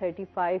35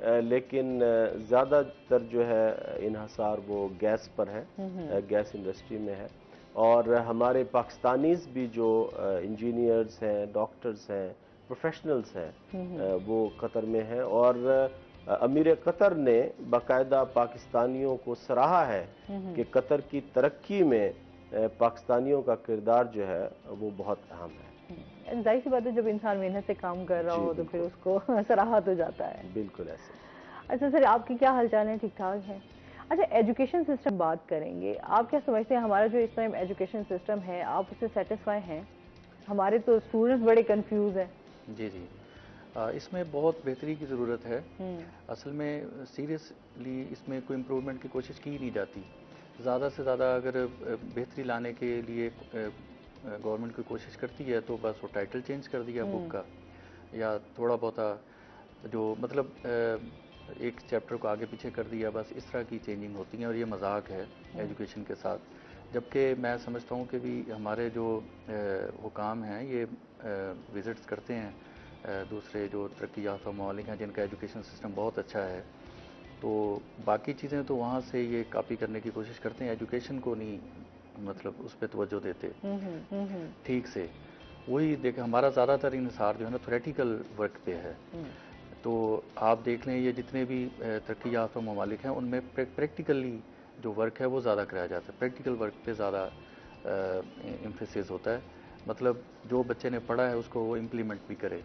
لیکن زیادہ تر جو ہے انحصار وہ گیس پر ہے، گیس انڈسٹری میں ہے. اور ہمارے پاکستانیز بھی جو انجینئرز ہیں، ڈاکٹرز ہیں، پروفیشنلز ہیں، وہ قطر میں ہیں. اور امیر قطر نے باقاعدہ پاکستانیوں کو سراہا ہے کہ قطر کی ترقی میں پاکستانیوں کا کردار جو ہے وہ بہت اہم ہے. ظاہر سی بات ہے، جب انسان محنت سے کام کر رہا ہو تو پھر اس کو سراہا تو جاتا ہے. بالکل ایسے. اچھا سر، آپ کی کیا حال چال ہیں؟ ٹھیک ٹھاک ہے؟ اچھا، ایجوکیشن سسٹم بات کریں گے. آپ کیا سمجھتے ہیں ہمارا جو اس ٹائم ایجوکیشن سسٹم ہے، آپ اس سے سیٹسفائی ہیں؟ ہمارے تو اسٹوڈنٹس بڑے کنفیوز ہیں. جی جی، اس میں بہت بہتری کی ضرورت ہے. اصل میں سیریسلی اس میں کوئی امپروومنٹ کی کوشش کی نہیں جاتی. زیادہ سے زیادہ اگر بہتری لانے کے لیے گورنمنٹ کوئی کوشش کرتی ہے تو بس وہ ٹائٹل چینج کر دیا بک کا، یا تھوڑا بہتا جو مطلب ایک چیپٹر کو آگے پیچھے کر دیا، بس اس طرح کی چینجنگ ہوتی ہیں. اور یہ مذاق ہے ایجوکیشن کے ساتھ. جبکہ میں سمجھتا ہوں کہ بھی ہمارے جو حکام ہیں یہ وزٹس کرتے ہیں دوسرے جو ترقی یافتہ ممالک ہیں جن کا ایجوکیشن سسٹم بہت اچھا ہے، تو باقی چیزیں تو وہاں سے یہ کاپی کرنے کی کوشش کرتے ہیں، ایجوکیشن کو نہیں مطلب اس پہ توجہ دیتے ٹھیک سے. وہی دیکھ ہمارا زیادہ تر انحصار جو ہے نا تھیوریٹیکل ورک پہ ہے. تو آپ دیکھ لیں یہ جتنے بھی ترقی یافتہ ممالک ہیں ان میں پریکٹیکلی جو ورک ہے وہ زیادہ کرایا جاتا ہے. پریکٹیکل ورک پہ زیادہ ایمفیسس ہوتا ہے، مطلب جو بچے نے پڑھا ہے اس کو وہ امپلیمنٹ بھی کرے.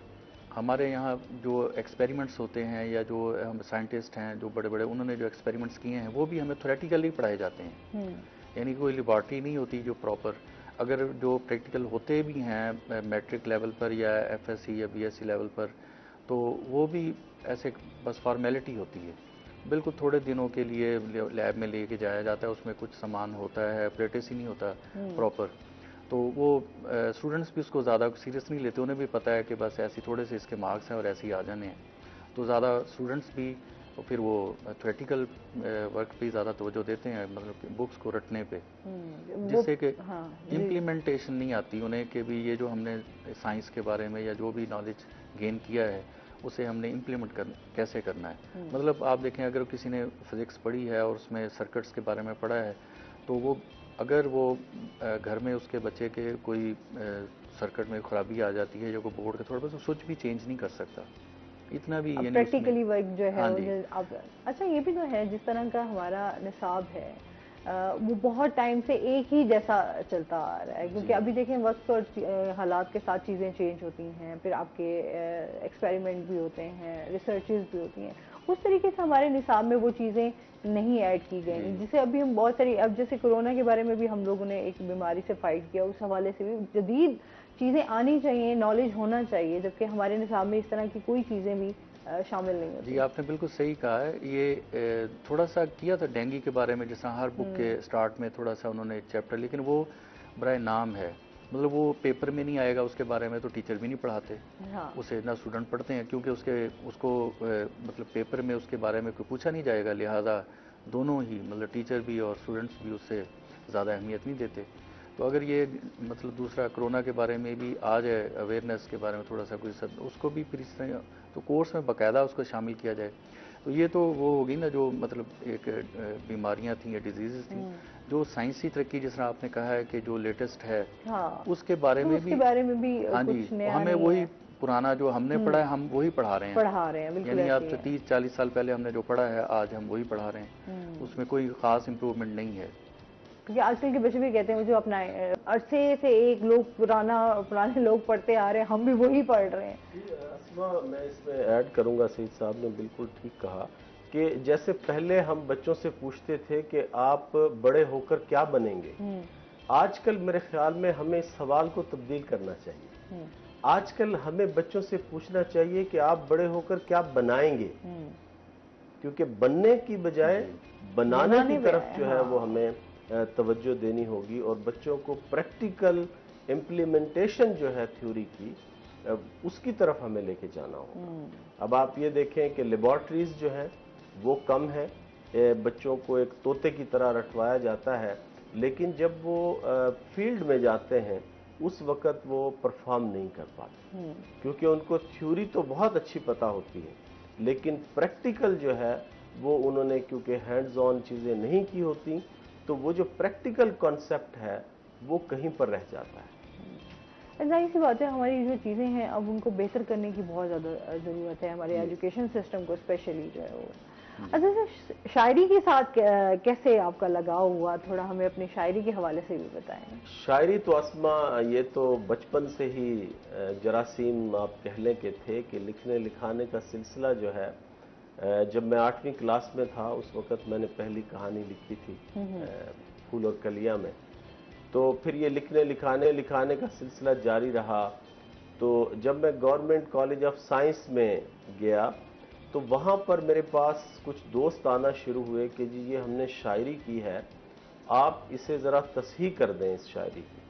ہمارے یہاں جو ایکسپیریمنٹس ہوتے ہیں یا جو ہم سائنٹسٹ ہیں جو بڑے بڑے انہوں نے جو ایکسپیریمنٹس کیے ہیں وہ بھی ہمیں تھیوریٹیکلی پڑھائے جاتے ہیں. یعنی کوئی لیبارٹری نہیں ہوتی جو پراپر. اگر جو پریکٹیکل ہوتے بھی ہیں میٹرک لیول پر یا ایف ایس سی یا بی ایس سی لیول پر تو وہ بھی ایسے بس فارمیلٹی ہوتی ہے. بالکل تھوڑے دنوں کے لیے لیب میں لے کے جایا جاتا ہے، اس میں کچھ سامان ہوتا ہے، اپریٹس ہی نہیں ہوتا پراپر. تو وہ اسٹوڈنٹس بھی اس کو زیادہ سیریس نہیں لیتے، انہیں بھی پتہ ہے کہ بس ایسی تھوڑے سے اس کے مارکس ہیں اور ایسے ہی آ جانے ہیں. تو زیادہ اسٹوڈنٹس بھی پھر وہ تھیوریٹیکل ورک پہ زیادہ توجہ دیتے ہیں، مطلب کہ بکس کو رٹنے پہ، جس سے کہ امپلیمنٹیشن نہیں آتی انہیں کہ بھی یہ جو ہم نے سائنس کے بارے میں یا جو بھی نالج گین کیا ہے اسے ہم نے امپلیمنٹ کیسے کرنا ہے. مطلب آپ دیکھیں اگر کسی نے فزکس پڑھی ہے اور اس میں سرکٹس کے بارے میں پڑھا ہے تو وہ اگر وہ گھر میں اس کے بچے کے کوئی سرکٹ میں خرابی آ جاتی ہے یا کوئی بورڈ کا تھوڑا بس سوئچ بھی چینج نہیں کر سکتا. اتنا بھی پریکٹیکلی ورک جو ہے. اچھا یہ بھی تو ہے جس طرح کا ہمارا نصاب ہے وہ بہت ٹائم سے ایک ہی جیسا چلتا آ رہا ہے، کیونکہ ابھی دیکھیں وقت اور حالات کے ساتھ چیزیں چینج ہوتی ہیں، پھر آپ کے ایکسپیریمنٹ بھی ہوتے ہیں، ریسرچز بھی ہوتی ہیں. اس طریقے سے ہمارے نصاب میں وہ چیزیں نہیں ایڈ کی گئیں جسے ابھی ہم بہت ساری، اب جیسے کورونا کے بارے میں بھی ہم لوگوں نے ایک بیماری سے فائٹ کیا، اس حوالے سے بھی جدید چیزیں آنی چاہیے، نالج ہونا چاہیے، جبکہ ہمارے نصاب میں اس طرح کی کوئی چیزیں بھی شامل نہیں ہوتی. جی آپ نے بالکل صحیح کہا ہے. یہ تھوڑا سا کیا تھا ڈینگی کے بارے میں، جس طرح ہر بک کے سٹارٹ میں تھوڑا سا انہوں نے چیپٹر، لیکن وہ برائے نام ہے. مطلب وہ پیپر میں نہیں آئے گا اس کے بارے میں تو ٹیچر بھی نہیں پڑھاتے اسے، نہ اسٹوڈنٹ پڑھتے ہیں کیونکہ اس کو مطلب پیپر میں اس کے بارے میں کوئی پوچھا نہیں جائے گا، لہٰذا دونوں ہی مطلب ٹیچر بھی اور اسٹوڈنٹس بھی اس سے زیادہ اہمیت نہیں دیتے. تو اگر یہ مطلب دوسرا کرونا کے بارے میں بھی آ جائے، اویئرنیس کے بارے میں تھوڑا سا کوئی اس کو بھی پھر اس طرح تو کورس میں باقاعدہ اس کو شامل کیا جائے. تو یہ تو وہ ہوگی نا جو مطلب ایک بیماریاں تھیں یا ڈیزیزز تھیں جو سائنسی ترقی جس طرح آپ نے کہا ہے کہ جو لیٹسٹ ہے اس کے بارے میں بھی ہاں جی ہمیں وہی پرانا جو ہم نے پڑھا ہے ہم وہی پڑھا رہے ہیں. یعنی اب 30-40 سال پہلے ہم نے جو پڑھا ہے آج ہم وہی پڑھا رہے ہیں، اس میں کوئی خاص امپروومنٹ نہیں ہے. کیونکہ آج کل کے بچے بھی کہتے ہیں مجھے اپنا عرصے سے ایک لوگ پرانے لوگ پڑھتے آ رہے ہیں، ہم بھی وہی پڑھ رہے ہیں. اسما میں اس میں ایڈ کروں گا، سعید صاحب نے بالکل ٹھیک کہا کہ جیسے پہلے ہم بچوں سے پوچھتے تھے کہ آپ بڑے ہو کر کیا بنیں گے، آج کل میرے خیال میں ہمیں اس سوال کو تبدیل کرنا چاہیے. آج کل ہمیں بچوں سے پوچھنا چاہیے کہ آپ بڑے ہو کر کیا بنائیں گے، کیونکہ بننے کی بجائے بنانے کی طرف جو ہے وہ ہمیں توجہ دینی ہوگی اور بچوں کو پریکٹیکل امپلیمنٹیشن جو ہے تھیوری کی اس کی طرف ہمیں لے کے جانا ہوگا. اب آپ یہ دیکھیں کہ لیبارٹریز جو ہیں وہ کم ہیں، بچوں کو ایک طوطے کی طرح رٹوایا جاتا ہے، لیکن جب وہ فیلڈ میں جاتے ہیں اس وقت وہ پرفارم نہیں کر پاتے کیونکہ ان کو تھیوری تو بہت اچھی پتہ ہوتی ہے لیکن پریکٹیکل جو ہے وہ انہوں نے کیونکہ ہینڈز آن چیزیں نہیں کی ہوتی تو وہ جو پریکٹیکل کانسیپٹ ہے وہ کہیں پر رہ جاتا ہے. ظاہر سی بات ہے ہماری جو چیزیں ہیں اب ان کو بہتر کرنے کی بہت زیادہ ضرورت ہے ہمارے ایجوکیشن سسٹم کو اسپیشلی جو ہے وہ. اچھا سر شاعری کے ساتھ کیسے آپ کا لگاؤ ہوا تھوڑا ہمیں اپنی شاعری کے حوالے سے بھی بتائیں. شاعری تو اسما یہ تو بچپن سے ہی جراثیم آپ کہہ لیں کہ تھے کہ لکھنے لکھانے کا سلسلہ جو ہے جب میں 8ویں کلاس میں تھا اس وقت میں نے پہلی کہانی لکھی تھی پھول اور کلیاں میں. تو پھر یہ لکھنے لکھانے کا سلسلہ جاری رہا. تو جب میں گورنمنٹ کالج آف سائنس میں گیا تو وہاں پر میرے پاس کچھ دوست آنا شروع ہوئے کہ جی یہ ہم نے شاعری کی ہے آپ اسے ذرا تصحیح کر دیں اس شاعری کی.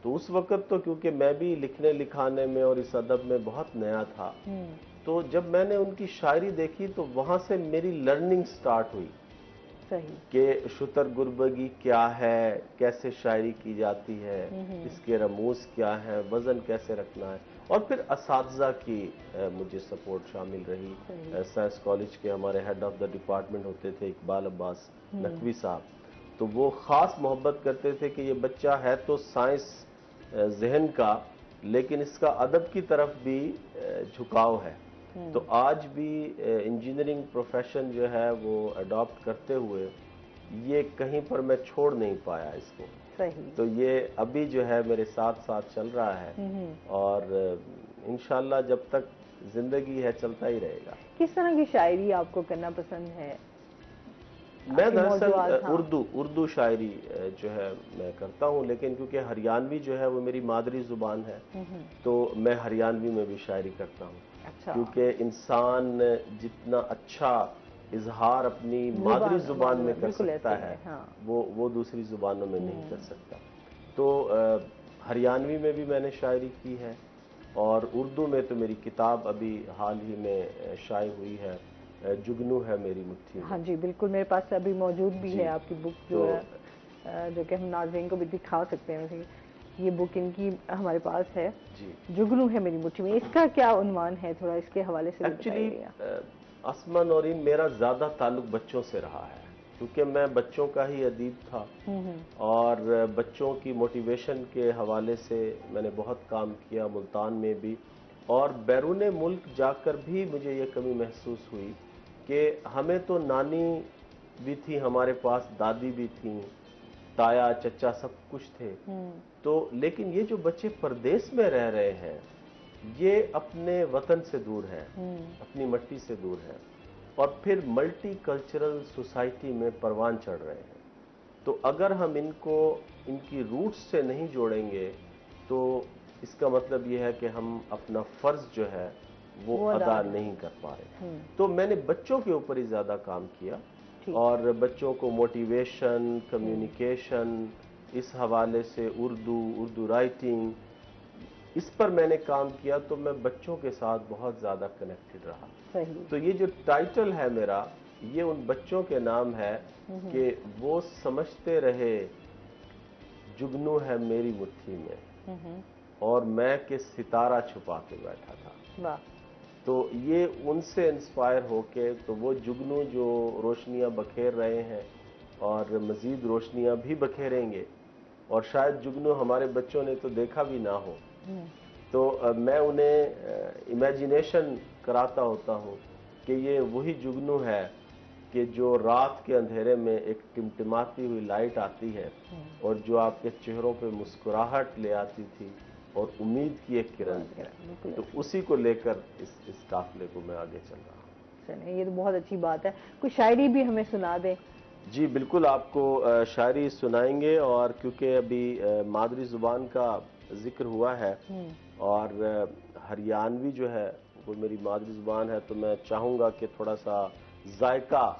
تو اس وقت تو کیونکہ میں بھی لکھنے لکھانے میں اور اس ادب میں بہت نیا تھا تو جب میں نے ان کی شاعری دیکھی تو وہاں سے میری لرننگ سٹارٹ ہوئی کہ شتر گربگی کیا ہے, کیسے شاعری کی جاتی ہے, اس کے رموز کیا ہے, وزن کیسے رکھنا ہے. اور پھر اساتذہ کی مجھے سپورٹ شامل رہی. سائنس کالج کے ہمارے ہیڈ آف دا ڈپارٹمنٹ ہوتے تھے اقبال عباس نقوی صاحب, تو وہ خاص محبت کرتے تھے کہ یہ بچہ ہے تو سائنس ذہن کا لیکن اس کا ادب کی طرف بھی جھکاؤ ہے. تو آج بھی انجینئرنگ پروفیشن جو ہے وہ اڈاپٹ کرتے ہوئے یہ کہیں پر میں چھوڑ نہیں پایا اس کو. تو یہ ابھی جو ہے میرے ساتھ ساتھ چل رہا ہے اور انشاءاللہ جب تک زندگی ہے چلتا ہی رہے گا. کس طرح کی شاعری آپ کو کرنا پسند ہے؟ میں دراصل اردو شاعری جو ہے میں کرتا ہوں لیکن کیونکہ ہریانوی جو ہے وہ میری مادری زبان ہے تو میں ہریانوی میں بھی شاعری کرتا ہوں. کیونکہ انسان جتنا اچھا اظہار اپنی مادری زبان میں کر سکتا ہے وہ دوسری زبانوں میں نہیں کر سکتا. تو ہریانوی میں بھی میں نے شاعری کی ہے اور اردو میں تو میری کتاب ابھی حال ہی میں شائع ہوئی ہے, جگنو ہے میری مٹھی میں. ہاں جی بالکل, میرے پاس ابھی موجود بھی ہے آپ کی بک جو ہے جو کہ ہم ناظرین کو بھی دکھا سکتے ہیں. یہ بک ان کی ہمارے پاس ہے, جگنو ہے میری مٹھی میں. اس کا کیا عنوان ہے تھوڑا اس کے حوالے سے ایکچولی اسما نورین میرا زیادہ تعلق بچوں سے رہا ہے کیونکہ میں بچوں کا ہی ادیب تھا اور بچوں کی موٹیویشن کے حوالے سے میں نے بہت کام کیا ملتان میں بھی اور بیرون ملک جا کر بھی مجھے یہ کمی محسوس ہوئی کہ ہمیں تو نانی بھی تھی ہمارے پاس, دادی بھی تھیں, تایا چچا سب کچھ تھے تو لیکن یہ جو بچے پردیس میں رہ رہے ہیں یہ اپنے وطن سے دور ہے, اپنی مٹی سے دور ہے اور پھر ملٹی کلچرل سوسائٹی میں پروان چڑھ رہے ہیں. تو اگر ہم ان کو ان کی روٹس سے نہیں جوڑیں گے تو اس کا مطلب یہ ہے کہ ہم اپنا فرض جو ہے وہ ادا نہیں کر پا رہے. تو میں نے بچوں کے اوپر ہی زیادہ کام کیا اور بچوں کو موٹیویشن, کمیونیکیشن, اس حوالے سے اردو رائٹنگ اس پر میں نے کام کیا تو میں بچوں کے ساتھ بہت زیادہ کنیکٹڈ رہا. تو یہ جو ٹائٹل ہے میرا یہ ان بچوں کے نام ہے کہ وہ سمجھتے رہے جگنو ہے میری مٹھی میں اور میں کہ ستارہ چھپا کے بیٹھا تھا. تو یہ ان سے انسپائر ہو کے تو وہ جگنو جو روشنیاں بکھیر رہے ہیں اور مزید روشنیاں بھی بکھیریں گے اور شاید جگنو ہمارے بچوں نے تو دیکھا بھی نہ ہو تو میں انہیں امیجنیشن کراتا ہوتا ہوں کہ یہ وہی جگنو ہے کہ جو رات کے اندھیرے میں ایک ٹمٹماتی ہوئی لائٹ آتی ہے اور جو آپ کے چہروں پہ مسکراہٹ لے آتی تھی اور امید کی ایک کرن تھی. تو اسی کو لے کر اس قافلے کو میں آگے چل رہا ہوں. یہ تو بہت اچھی بات ہے. کوئی شاعری بھی ہمیں سنا دیں. جی بالکل, آپ کو شاعری سنائیں گے اور کیونکہ ابھی مادری زبان کا ذکر ہوا ہے اور ہریانوی جو ہے وہ میری مادری زبان ہے تو میں چاہوں گا کہ تھوڑا سا ذائقہ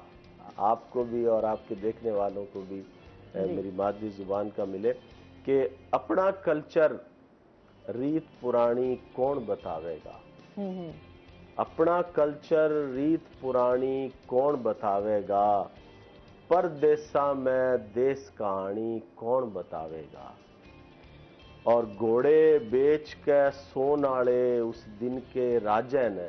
آپ کو بھی اور آپ کے دیکھنے والوں کو بھی میری مادری زبان کا ملے کہ اپنا کلچر ریت پرانی کون بتاوے گا, اپنا کلچر ریت پرانی کون بتاوے گا, پردیساں میں دیس کہانی کون بتاوے گا, اور گھوڑے بیچ کے سون آڑے اس دن کے راجے نے,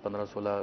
15-16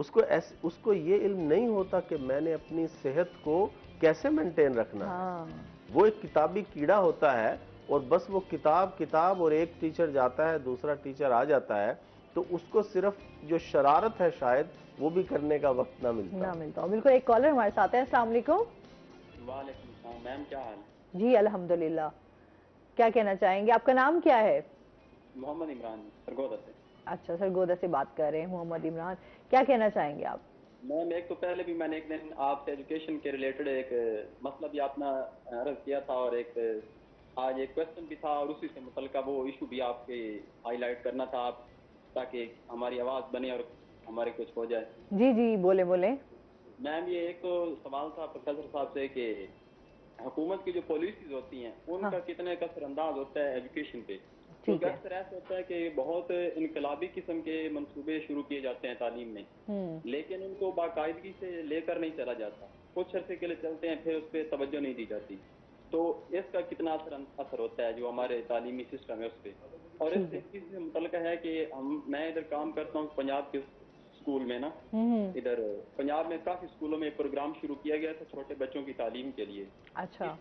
اس کو یہ علم نہیں ہوتا کہ میں نے اپنی صحت کو کیسے مینٹین رکھنا ہے. وہ ایک کتابی کیڑا ہوتا ہے اور بس وہ کتاب اور ایک ٹیچر جاتا ہے دوسرا ٹیچر آ جاتا ہے تو اس کو صرف جو شرارت ہے شاید وہ بھی کرنے کا وقت نہ ملتا. بالکل. ایک کالر ہمارے ساتھ ہے. السلام علیکم. وعلیکم السلام. میم کیا حال؟ جی الحمدللہ. کیا کہنا چاہیں گے؟ آپ کا نام کیا ہے؟ محمد عمران سرگودا سے. اچھا سرگودا سے بات کر رہے ہیں محمد عمران. کیا کہنا چاہیں گے آپ؟ میم ایک تو پہلے بھی میں نے ایک دن آپ سے ایجوکیشن کے ریلیٹڈ ایک مسئلہ بھی آپ نے عرض کیا تھا اور ایک آج ایک کوشچن بھی تھا اور اسی سے متعلقہ وہ ایشو بھی آپ کے ہائی لائٹ کرنا تھا آپ تاکہ ہماری آواز بنے اور ہمارے کچھ ہو جائے. جی جی بولے. میم یہ ایک تو سوال تھا پروفیسر صاحب سے کہ حکومت کی جو پالیسیز ہوتی ہیں ان کا کتنے کا اثر انداز ہوتا ہے ایجوکیشن پہ. کیونکہ اکثر ایسا ہوتا ہے کہ بہت انقلابی قسم کے منصوبے شروع کیے جاتے ہیں تعلیم میں لیکن ان کو باقاعدگی سے لے کر نہیں چلا جاتا. کچھ عرصے کے لیے چلتے ہیں پھر اس پہ توجہ نہیں دی جاتی. تو اس کا کتنا اثر ہوتا ہے جو ہمارے تعلیمی سسٹم ہے اس پہ. اور اس چیز سے متعلق ہے کہ میں ادھر کام کرتا ہوں پنجاب کے اسکول میں نا. ادھر پنجاب میں کافی اسکولوں میں پروگرام شروع کیا گیا تھا چھوٹے بچوں کی تعلیم کے لیے. اچھا.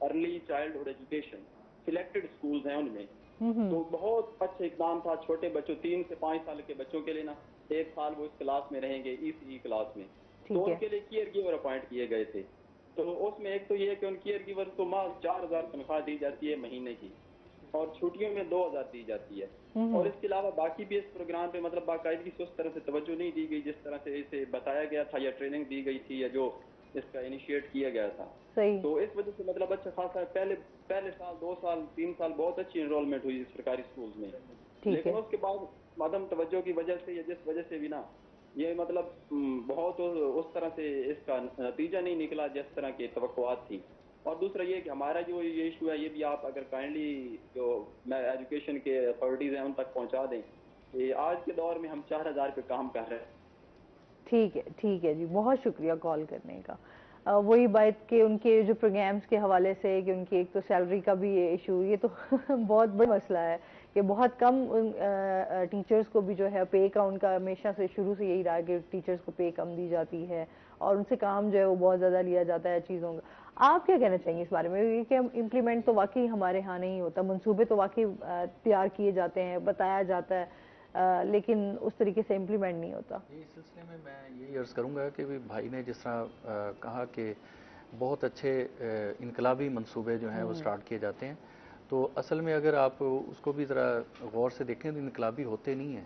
Early childhood education selected schools ہیں ان میں. تو بہت اچھا اقدام تھا. چھوٹے بچوں 3 سے 5 سال کے بچوں کے لیے نا 1 سال وہ اس کلاس میں رہیں گے ECE کلاس میں. تو ان کے لیے کیئر گیور اپوائنٹ کیے گئے تھے. تو اس میں ایک تو یہ کہ ان کیئر گیور کو ماہ 4000 تنخواہ دی جاتی ہے مہینے کی اور چھٹیوں میں 2000 دی جاتی ہے. اور اس کے علاوہ باقی بھی اس پروگرام پہ مطلب باقاعدگی سے اس طرح سے توجہ نہیں دی گئی جس طرح سے اسے بتایا گیا تھا یا ٹریننگ دی گئی تھی یا جو اس کا انیشیٹ کیا گیا تھا. تو اس وجہ سے مطلب اچھا خاصا پہلے سال 2 سال 3 سال بہت اچھی انرولمنٹ ہوئی سرکاری اسکولز میں. لیکن اس کے بعد عدم توجہ کی وجہ سے یا جس وجہ سے بھی نا یہ مطلب بہت اس طرح سے اس کا نتیجہ نہیں نکلا جس طرح کی توقعات تھی. اور دوسرا یہ کہ ہمارا جو یہ ایشو ہے یہ بھی آپ اگر کائنڈلی جو میں ایجوکیشن کے اتھارٹیز ہیں ان تک پہنچا دیں کہ آج کے دور میں ہم 4000 پہ کام کر رہے ہیں. ٹھیک ہے جی. بہت شکریہ کال کرنے کا. وہی بات کہ ان کے جو پروگرامز کے حوالے سے کہ ان کی ایک تو سیلری کا بھی یہ ایشو یہ تو بہت بڑا مسئلہ ہے کہ بہت کم ٹیچرز کو بھی جو ہے پے کا ان کا ہمیشہ سے شروع سے یہی رہا کہ ٹیچرز کو پے کم دی جاتی ہے اور ان سے کام جو ہے وہ بہت زیادہ لیا جاتا ہے چیزوں کا. آپ کیا کہنا چاہیں گے اس بارے میں؟ یہ کہ امپلیمنٹ تو واقعی ہمارے ہاں نہیں ہوتا. منصوبے تو واقعی تیار کیے جاتے ہیں بتایا جاتا ہے لیکن اس طریقے سے امپلیمنٹ نہیں ہوتا. اس سلسلے میں میں یہی عرض کروں گا کہ بھائی نے جس طرح کہا کہ بہت اچھے انقلابی منصوبے جو ہیں وہ سٹارٹ کیے جاتے ہیں تو اصل میں اگر آپ اس کو بھی ذرا غور سے دیکھیں تو انقلابی ہوتے نہیں ہیں.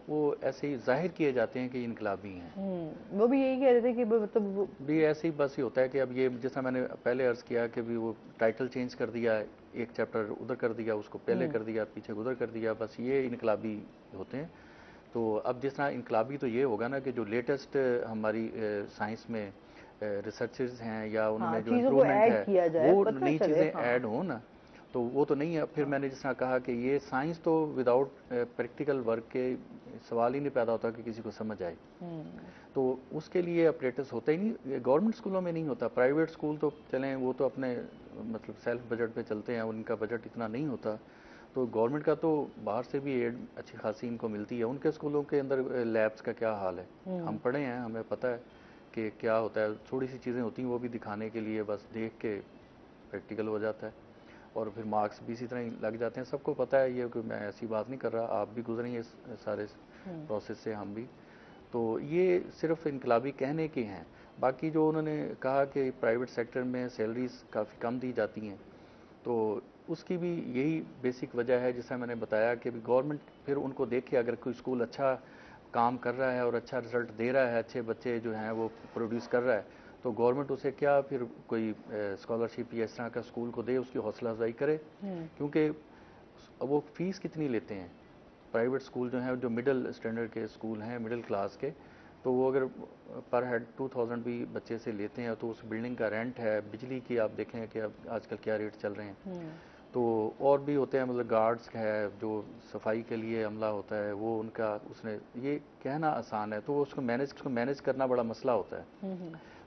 وہ ایسے ہی ظاہر کیے جاتے ہیں کہ انقلابی ہیں. وہ بھی یہی کہہ رہے تھے کہ مطلب بھی ایسے ہی بس ہی ہوتا ہے کہ اب یہ جیسا میں نے پہلے عرض کیا کہ بھی وہ ٹائٹل چینج کر دیا ایک چیپٹر ادھر کر دیا اس کو پہلے کر دیا پیچھے ادھر کر دیا بس یہ انقلابی ہوتے ہیں. تو اب جس طرح انقلابی تو یہ ہوگا نا کہ جو لیٹسٹ ہماری سائنس میں ریسرچز ہیں یا ان میں جو امپروومنٹ ہے وہ نئی چیزیں ایڈ ہوں نا تو وہ تو نہیں ہے. پھر میں نے جس طرح کہا کہ یہ سائنس تو وداؤٹ پریکٹیکل ورک کے سوال ہی نہیں پیدا ہوتا کہ کسی کو سمجھ آئے. تو اس کے لیے اپریٹس ہوتا ہی نہیں. گورنمنٹ اسکولوں میں نہیں ہوتا. پرائیویٹ اسکول تو چلیں وہ تو اپنے مطلب سیلف بجٹ پہ چلتے ہیں ان کا بجٹ اتنا نہیں ہوتا. تو گورنمنٹ کا تو باہر سے بھی ایڈ اچھی خاصی ان کو ملتی ہے. ان کے اسکولوں کے اندر لیبس کا کیا حال ہے ہم پڑھے ہیں ہمیں پتہ ہے کہ کیا ہوتا ہے. تھوڑی سی چیزیں ہوتی ہیں وہ بھی دکھانے کے لیے بس دیکھ کے پریکٹیکل ہو جاتا ہے اور پھر مارکس بھی اسی طرح ہی لگ جاتے ہیں. سب کو پتہ ہے یہ کہ میں ایسی بات نہیں کر رہا. آپ بھی گزرے ہیں اس سارے پروسیس سے ہم بھی. تو یہ صرف انقلابی کہنے کے ہیں. باقی جو انہوں نے کہا کہ پرائیویٹ سیکٹر میں سیلریز کافی کم دی جاتی ہیں تو اس کی بھی یہی بیسک وجہ ہے جیسا میں نے بتایا کہ گورنمنٹ پھر ان کو دیکھے اگر کوئی اسکول اچھا کام کر رہا ہے اور اچھا رزلٹ دے رہا ہے اچھے بچے جو ہیں وہ پروڈیوس کر رہا ہے تو گورنمنٹ اسے کیا پھر کوئی اسکالرشپ یا اس طرح کا اسکول کو دے اس کی حوصلہ افزائی کرے. کیونکہ وہ فیس کتنی لیتے ہیں پرائیویٹ اسکول جو ہیں جو مڈل اسٹینڈرڈ کے اسکول ہیں مڈل کلاس کے تو وہ اگر پر ہیڈ 2000 بھی بچے سے لیتے ہیں تو اس بلڈنگ کا رینٹ ہے بجلی کی آپ دیکھیں کہ اب آج کل کیا ریٹ چل رہے ہیں. تو اور بھی ہوتے ہیں مطلب گارڈز ہے جو صفائی کے لیے عملہ ہوتا ہے وہ ان کا اس نے یہ کہنا آسان ہے تو اس کو مینیج کرنا بڑا مسئلہ ہوتا ہے.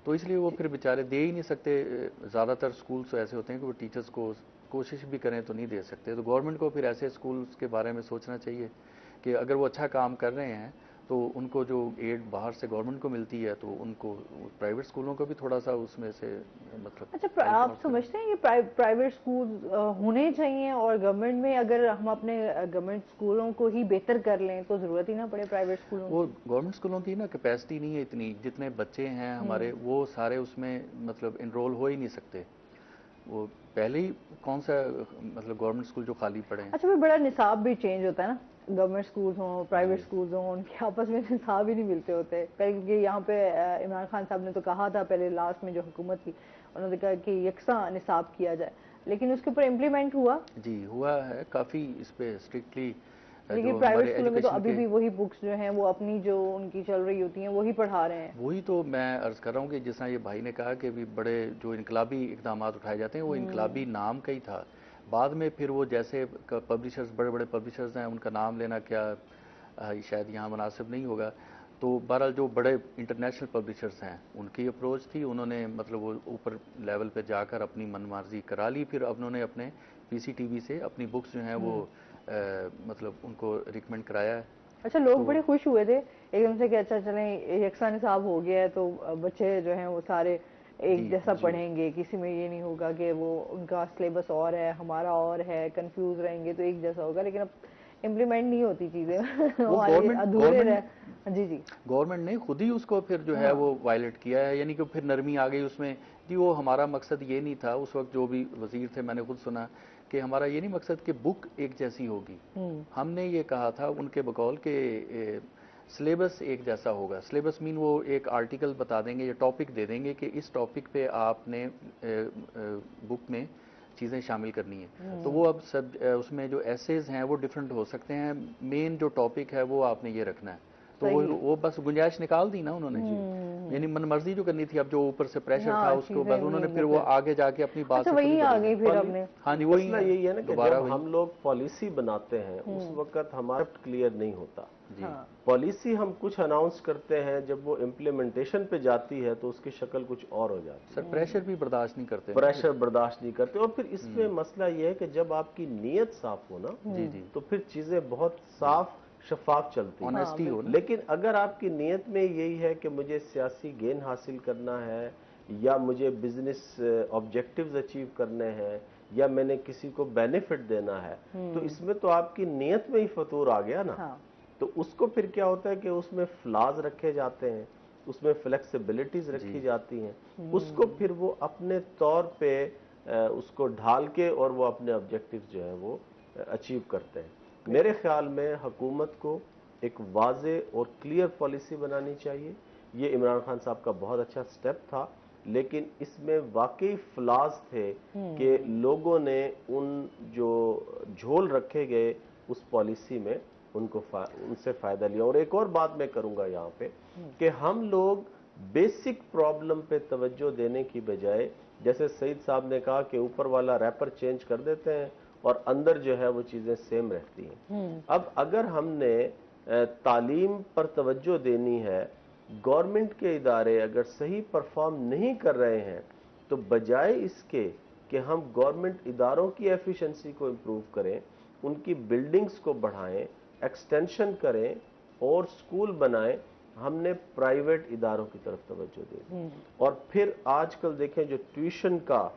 تو اس لیے وہ پھر بیچارے دے ہی نہیں سکتے. زیادہ تر اسکولس ایسے ہوتے ہیں کہ وہ ٹیچرز کو کوشش بھی کریں تو نہیں دے سکتے. تو گورنمنٹ کو پھر ایسے اسکولس کے بارے میں سوچنا چاہیے کہ اگر وہ اچھا کام کر رہے ہیں تو ان کو جو ایڈ باہر سے گورنمنٹ کو ملتی ہے تو ان کو پرائیویٹ اسکولوں کو بھی تھوڑا سا اس میں سے مطلب اچھا آپ سمجھتے ہیں کہ پرائیویٹ اسکول ہونے چاہیے اور گورنمنٹ میں اگر ہم اپنے گورنمنٹ اسکولوں کو ہی بہتر کر لیں تو ضرورت ہی نہ پڑے پرائیویٹ اسکولوں وہ گورنمنٹ اسکولوں کی نا کیپیسٹی نہیں ہے اتنی، جتنے بچے ہیں ہمارے وہ سارے اس میں مطلب انرول ہو ہی نہیں سکتے. وہ پہلے ہی کون سا مطلب گورنمنٹ اسکول جو خالی پڑے ہیں. اچھا بڑا نصاب بھی چینج ہوتا ہے نا، گورنمنٹ اسکولز ہوں پرائیویٹ اسکولز ہوں ان کے آپس میں نصاب ہی نہیں ملتے ہوتے. کیونکہ یہاں پہ عمران خان صاحب نے تو کہا تھا پہلے لاسٹ میں جو حکومت تھی انہوں نے کہا کہ یکساں نصاب کیا جائے، لیکن اس کے اوپر امپلیمنٹ ہوا؟ جی ہوا ہے کافی اس پہ اسٹرکٹلی. لیکن پرائیویٹ اسکولوں میں تو ابھی بھی وہی بکس جو ہیں وہ اپنی جو ان کی چل رہی ہوتی ہیں وہی پڑھا رہے ہیں. وہی تو میں عرض کر رہا ہوں کہ جس طرح یہ بھائی نے کہا کہ بھی بڑے جو انقلابی اقدامات اٹھائے جاتے ہیں وہ انقلابی نام کا ہی تھا. بعد میں پھر وہ جیسے پبلشرز بڑے بڑے پبلشرز ہیں ان کا نام لینا کیا شاید یہاں مناسب نہیں ہوگا. تو بہرحال جو بڑے انٹرنیشنل پبلشرز ہیں ان کی اپروچ تھی، انہوں نے مطلب وہ اوپر لیول پہ جا کر اپنی من مرضی کرا لی. پھر اب انہوں نے اپنے پی سی ٹی وی سے اپنی بکس جو ہیں وہ مطلب ان کو ریکمینڈ کرایا ہے. اچھا لوگ بڑے خوش ہوئے تھے ایک دم سے کہ اچھا چلیں یکساں نصاب ہو گیا ہے تو بچے جو ہیں وہ سارے ایک جیسا پڑھیں گے، کسی میں یہ نہیں ہوگا کہ وہ ان کا سلیبس اور ہے ہمارا اور ہے، کنفیوز رہیں گے تو ایک جیسا ہوگا. لیکن اب امپلیمنٹ نہیں ہوتی چیزیں ادھورے رہ. جی جی گورنمنٹ نے خود ہی اس کو پھر جو ہے وہ وائلیٹ کیا ہے، یعنی کہ پھر نرمی آ گئی اس میں. جی وہ ہمارا مقصد یہ نہیں تھا اس وقت، جو بھی وزیر تھے میں نے خود سنا کہ ہمارا یہ نہیں مقصد کہ بک ایک جیسی ہوگی. ہم نے یہ کہا تھا ان کے بقول کہ سلیبس ایک جیسا ہوگا. سلیبس مین وہ ایک آرٹیکل بتا دیں گے یا ٹاپک دے دیں گے کہ اس ٹاپک پہ آپ نے بک میں چیزیں شامل کرنی ہیں. تو وہ اب سب اس میں جو ایسیز ہیں وہ ڈفرینٹ ہو سکتے ہیں، مین جو ٹاپک ہے وہ آپ نے یہ رکھنا ہے. تو وہ بس گنجائش نکال دی نا انہوں نے. جی یعنی من مرضی جو کرنی تھی، اب جو اوپر سے پریشر تھا اس کو بس انہوں نے پھر وہ آگے جا کے اپنی بات وہی آ گئی پھر اپنے. ہاں جی وہی یہی ہے نا کہ جب ہم لوگ پالیسی بناتے ہیں اس وقت ہمارا کلیئر نہیں ہوتا. جی پالیسی ہم کچھ اناؤنس کرتے ہیں، جب وہ امپلیمنٹیشن پہ جاتی ہے تو اس کی شکل کچھ اور ہو جاتی ہے. سر پریشر بھی برداشت نہیں کرتے، پریشر برداشت نہیں کرتے. اور پھر اس میں مسئلہ یہ ہے کہ جب آپ کی نیت صاف ہو نا جی جی تو پھر چیزیں بہت صاف شفاف چلتی آنیسٹی ہو نا. لیکن اگر آپ کی نیت میں یہی ہے کہ مجھے سیاسی گین حاصل کرنا ہے یا مجھے بزنس آبجیکٹیوز اچیو کرنے ہیں یا میں نے کسی کو بینیفٹ دینا ہے تو اس میں تو آپ کی نیت میں ہی فطور آ گیا نا. تو اس کو پھر کیا ہوتا ہے کہ اس میں فلاز رکھے جاتے ہیں، اس میں فلیکسیبلٹیز رکھی جاتی ہیں، اس کو پھر وہ اپنے طور پہ اس کو ڈھال کے اور وہ اپنے آبجیکٹیوز جو ہیں وہ اچیو کرتے ہیں. میرے خیال میں حکومت کو ایک واضح اور کلیئر پالیسی بنانی چاہیے. یہ عمران خان صاحب کا بہت اچھا سٹیپ تھا، لیکن اس میں واقعی فلاز تھے کہ لوگوں نے ان جو جھول رکھے گئے اس پالیسی میں ان سے فائدہ لیا. اور ایک اور بات میں کروں گا یہاں پہ کہ ہم لوگ بیسک پرابلم پہ توجہ دینے کی بجائے، جیسے سعید صاحب نے کہا کہ اوپر والا ریپر چینج کر دیتے ہیں اور اندر جو ہے وہ چیزیں سیم رہتی ہیں. اب اگر ہم نے تعلیم پر توجہ دینی ہے، گورنمنٹ کے ادارے اگر صحیح پرفارم نہیں کر رہے ہیں تو بجائے اس کے کہ ہم گورنمنٹ اداروں کی ایفیشنسی کو امپروو کریں، ان کی بلڈنگز کو بڑھائیں، ایکسٹینشن کریں اور سکول بنائیں، ہم نے پرائیویٹ اداروں کی طرف توجہ دینی. اور پھر آج کل دیکھیں جو ٹیوشن کا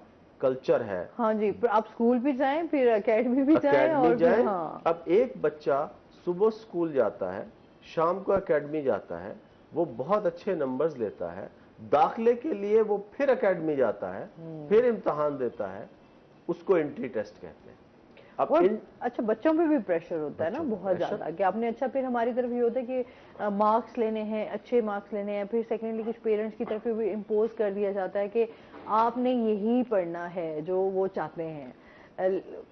کلچر ہے، ہاں جی آپ سکول بھی جائیں پھر اکیڈمی بھی جائیں اور جائیں. اب ایک بچہ صبح سکول جاتا ہے، شام کو اکیڈمی جاتا ہے، وہ بہت اچھے نمبرز لیتا ہے، داخلے کے لیے وہ پھر اکیڈمی جاتا ہے، پھر امتحان دیتا ہے، اس کو انٹری ٹیسٹ کہتے ہیں. اب اچھا بچوں پہ بھی پریشر ہوتا ہے نا بہت زیادہ کہ آپ نے اچھا پھر ہماری طرف یہ ہوتا ہے کہ مارکس لینے ہیں، اچھے مارکس لینے ہیں. پھر سیکنڈلی کچھ پیرنٹس کی طرف بھی امپوز کر دیا جاتا ہے کہ آپ نے یہی پڑھنا ہے جو وہ چاہتے ہیں.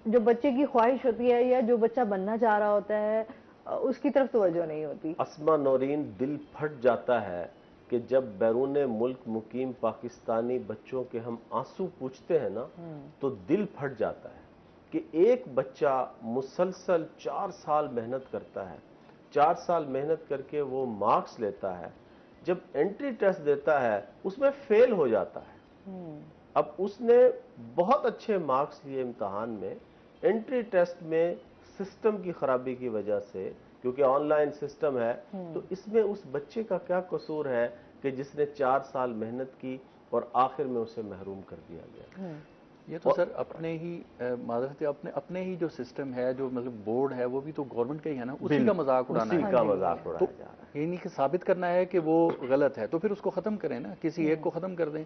جو بچے کی خواہش ہوتی ہے یا جو بچہ بننا چاہ رہا ہوتا ہے اس کی طرف توجہ نہیں ہوتی. اسما نورین دل پھٹ جاتا ہے کہ جب بیرون ملک مقیم پاکستانی بچوں کے ہم آنسو پوچھتے ہیں نا تو دل پھٹ جاتا ہے کہ ایک بچہ مسلسل 4 سال محنت کرتا ہے، 4 سال محنت کر کے وہ مارکس لیتا ہے، جب انٹری ٹیسٹ دیتا ہے اس میں فیل ہو جاتا ہے. اب اس نے بہت اچھے مارکس لیے امتحان میں، انٹری ٹیسٹ میں سسٹم کی خرابی کی وجہ سے کیونکہ آن لائن سسٹم ہے. تو اس میں اس بچے کا کیا قصور ہے کہ جس نے 4 سال محنت کی اور آخر میں اسے محروم کر دیا گیا؟ یہ تو سر اپنے ہی معذرت اپنے ہی جو سسٹم ہے، جو مطلب بورڈ ہے، وہ بھی تو گورنمنٹ کا ہی ہے نا، اسی کا مذاق اڑانا ہے. اسی کا مذاق اڑایا جا رہا ہے. یہ نہیں کہ ثابت کرنا ہے کہ وہ غلط ہے، تو پھر اس کو ختم کریں نا، کسی ایک کو ختم کر دیں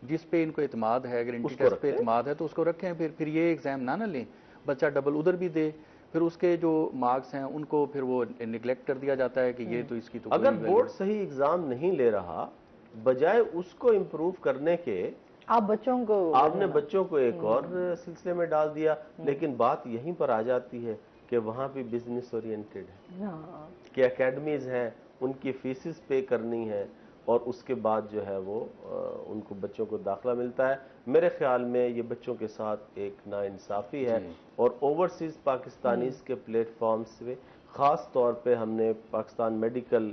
جس پہ ان کو اعتماد ہے. اگر انٹی ٹیسٹ پہ اعتماد ہے تو اس کو رکھیں. پھر یہ ایگزام نہ لیں، بچہ ڈبل ادھر بھی دے، پھر اس کے جو مارکس ہیں ان کو پھر وہ نگلیکٹ کر دیا جاتا ہے کہ یہ تو اس کی تو اگر بورڈ صحیح ایگزام نہیں لے رہا، بجائے اس کو امپروو کرنے کے آپ نے بچوں کو ایک اور سلسلے میں ڈال دیا. لیکن بات یہیں پر آ جاتی ہے کہ وہاں بھی بزنس اورینٹڈ ہے کہ اکیڈمیز ہیں، ان کی فیسز پے کرنی ہے اور اس کے بعد جو ہے وہ ان کو بچوں کو داخلہ ملتا ہے. میرے خیال میں یہ بچوں کے ساتھ ایک ناانصافی ہے. اور اوورسیز پاکستانیز کے پلیٹ فارمز پہ خاص طور پہ ہم نے پاکستان میڈیکل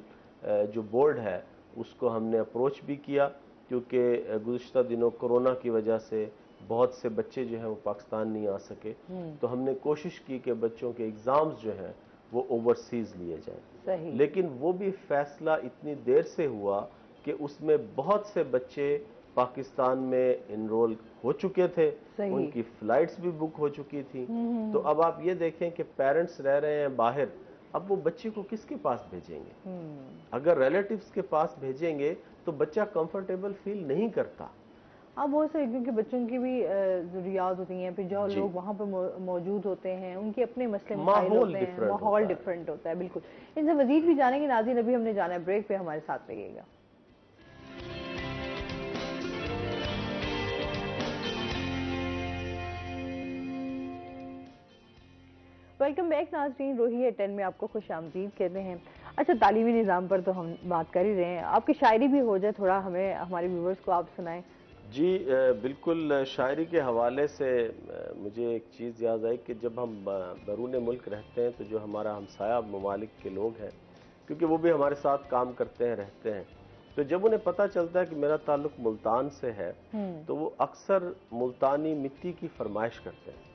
جو بورڈ ہے اس کو ہم نے اپروچ بھی کیا، کیونکہ گزشتہ دنوں کورونا کی وجہ سے بہت سے بچے جو ہیں وہ پاکستان نہیں آ سکے. تو ہم نے کوشش کی کہ بچوں کے ایگزامز جو ہیں وہ اوورسیز لیے جائیں. لیکن وہ بھی فیصلہ اتنی دیر سے ہوا کہ اس میں بہت سے بچے پاکستان میں انرول ہو چکے تھے، ان کی فلائٹس بھی بک ہو چکی تھی. تو اب آپ یہ دیکھیں کہ پیرنٹس رہ رہے ہیں باہر، اب وہ بچے کو کس کے پاس بھیجیں گے؟ اگر ریلیٹیوز کے پاس بھیجیں گے تو بچہ کمفرٹیبل فیل نہیں کرتا. اب وہ سے کیونکہ بچوں کی بھی ضروریات ہوتی ہیں، پھر جو لوگ وہاں پہ موجود ہوتے ہیں ان کے اپنے مسئلے مسائل ہوتے ہیں، ماحول ڈیفرنٹ ہوتا ہے. بالکل. ان سے مزید بھی جانیں گے. ناظرین ابھی ہم نے جانا ہے بریک پہ، ہمارے ساتھ رہیے گا. ویلکم بیک ناظرین. روہی ہے 10 میں آپ کو خوش آمدید کہتے ہیں. اچھا، تعلیمی نظام پر تو ہم بات کر ہی رہے ہیں، آپ کی شاعری بھی ہو جائے تھوڑا، ہمیں ہمارے ویورز کو آپ سنائیں. جی بالکل. شاعری کے حوالے سے مجھے ایک چیز یاد آئی کہ جب ہم بیرون ملک رہتے ہیں تو جو ہمارا ہمسایہ ممالک کے لوگ ہیں، کیونکہ وہ بھی ہمارے ساتھ کام کرتے ہیں، رہتے ہیں، تو جب انہیں پتہ چلتا ہے کہ میرا تعلق ملتان سے ہے تو وہ اکثر ملتانی مٹی کی فرمائش کرتے ہیں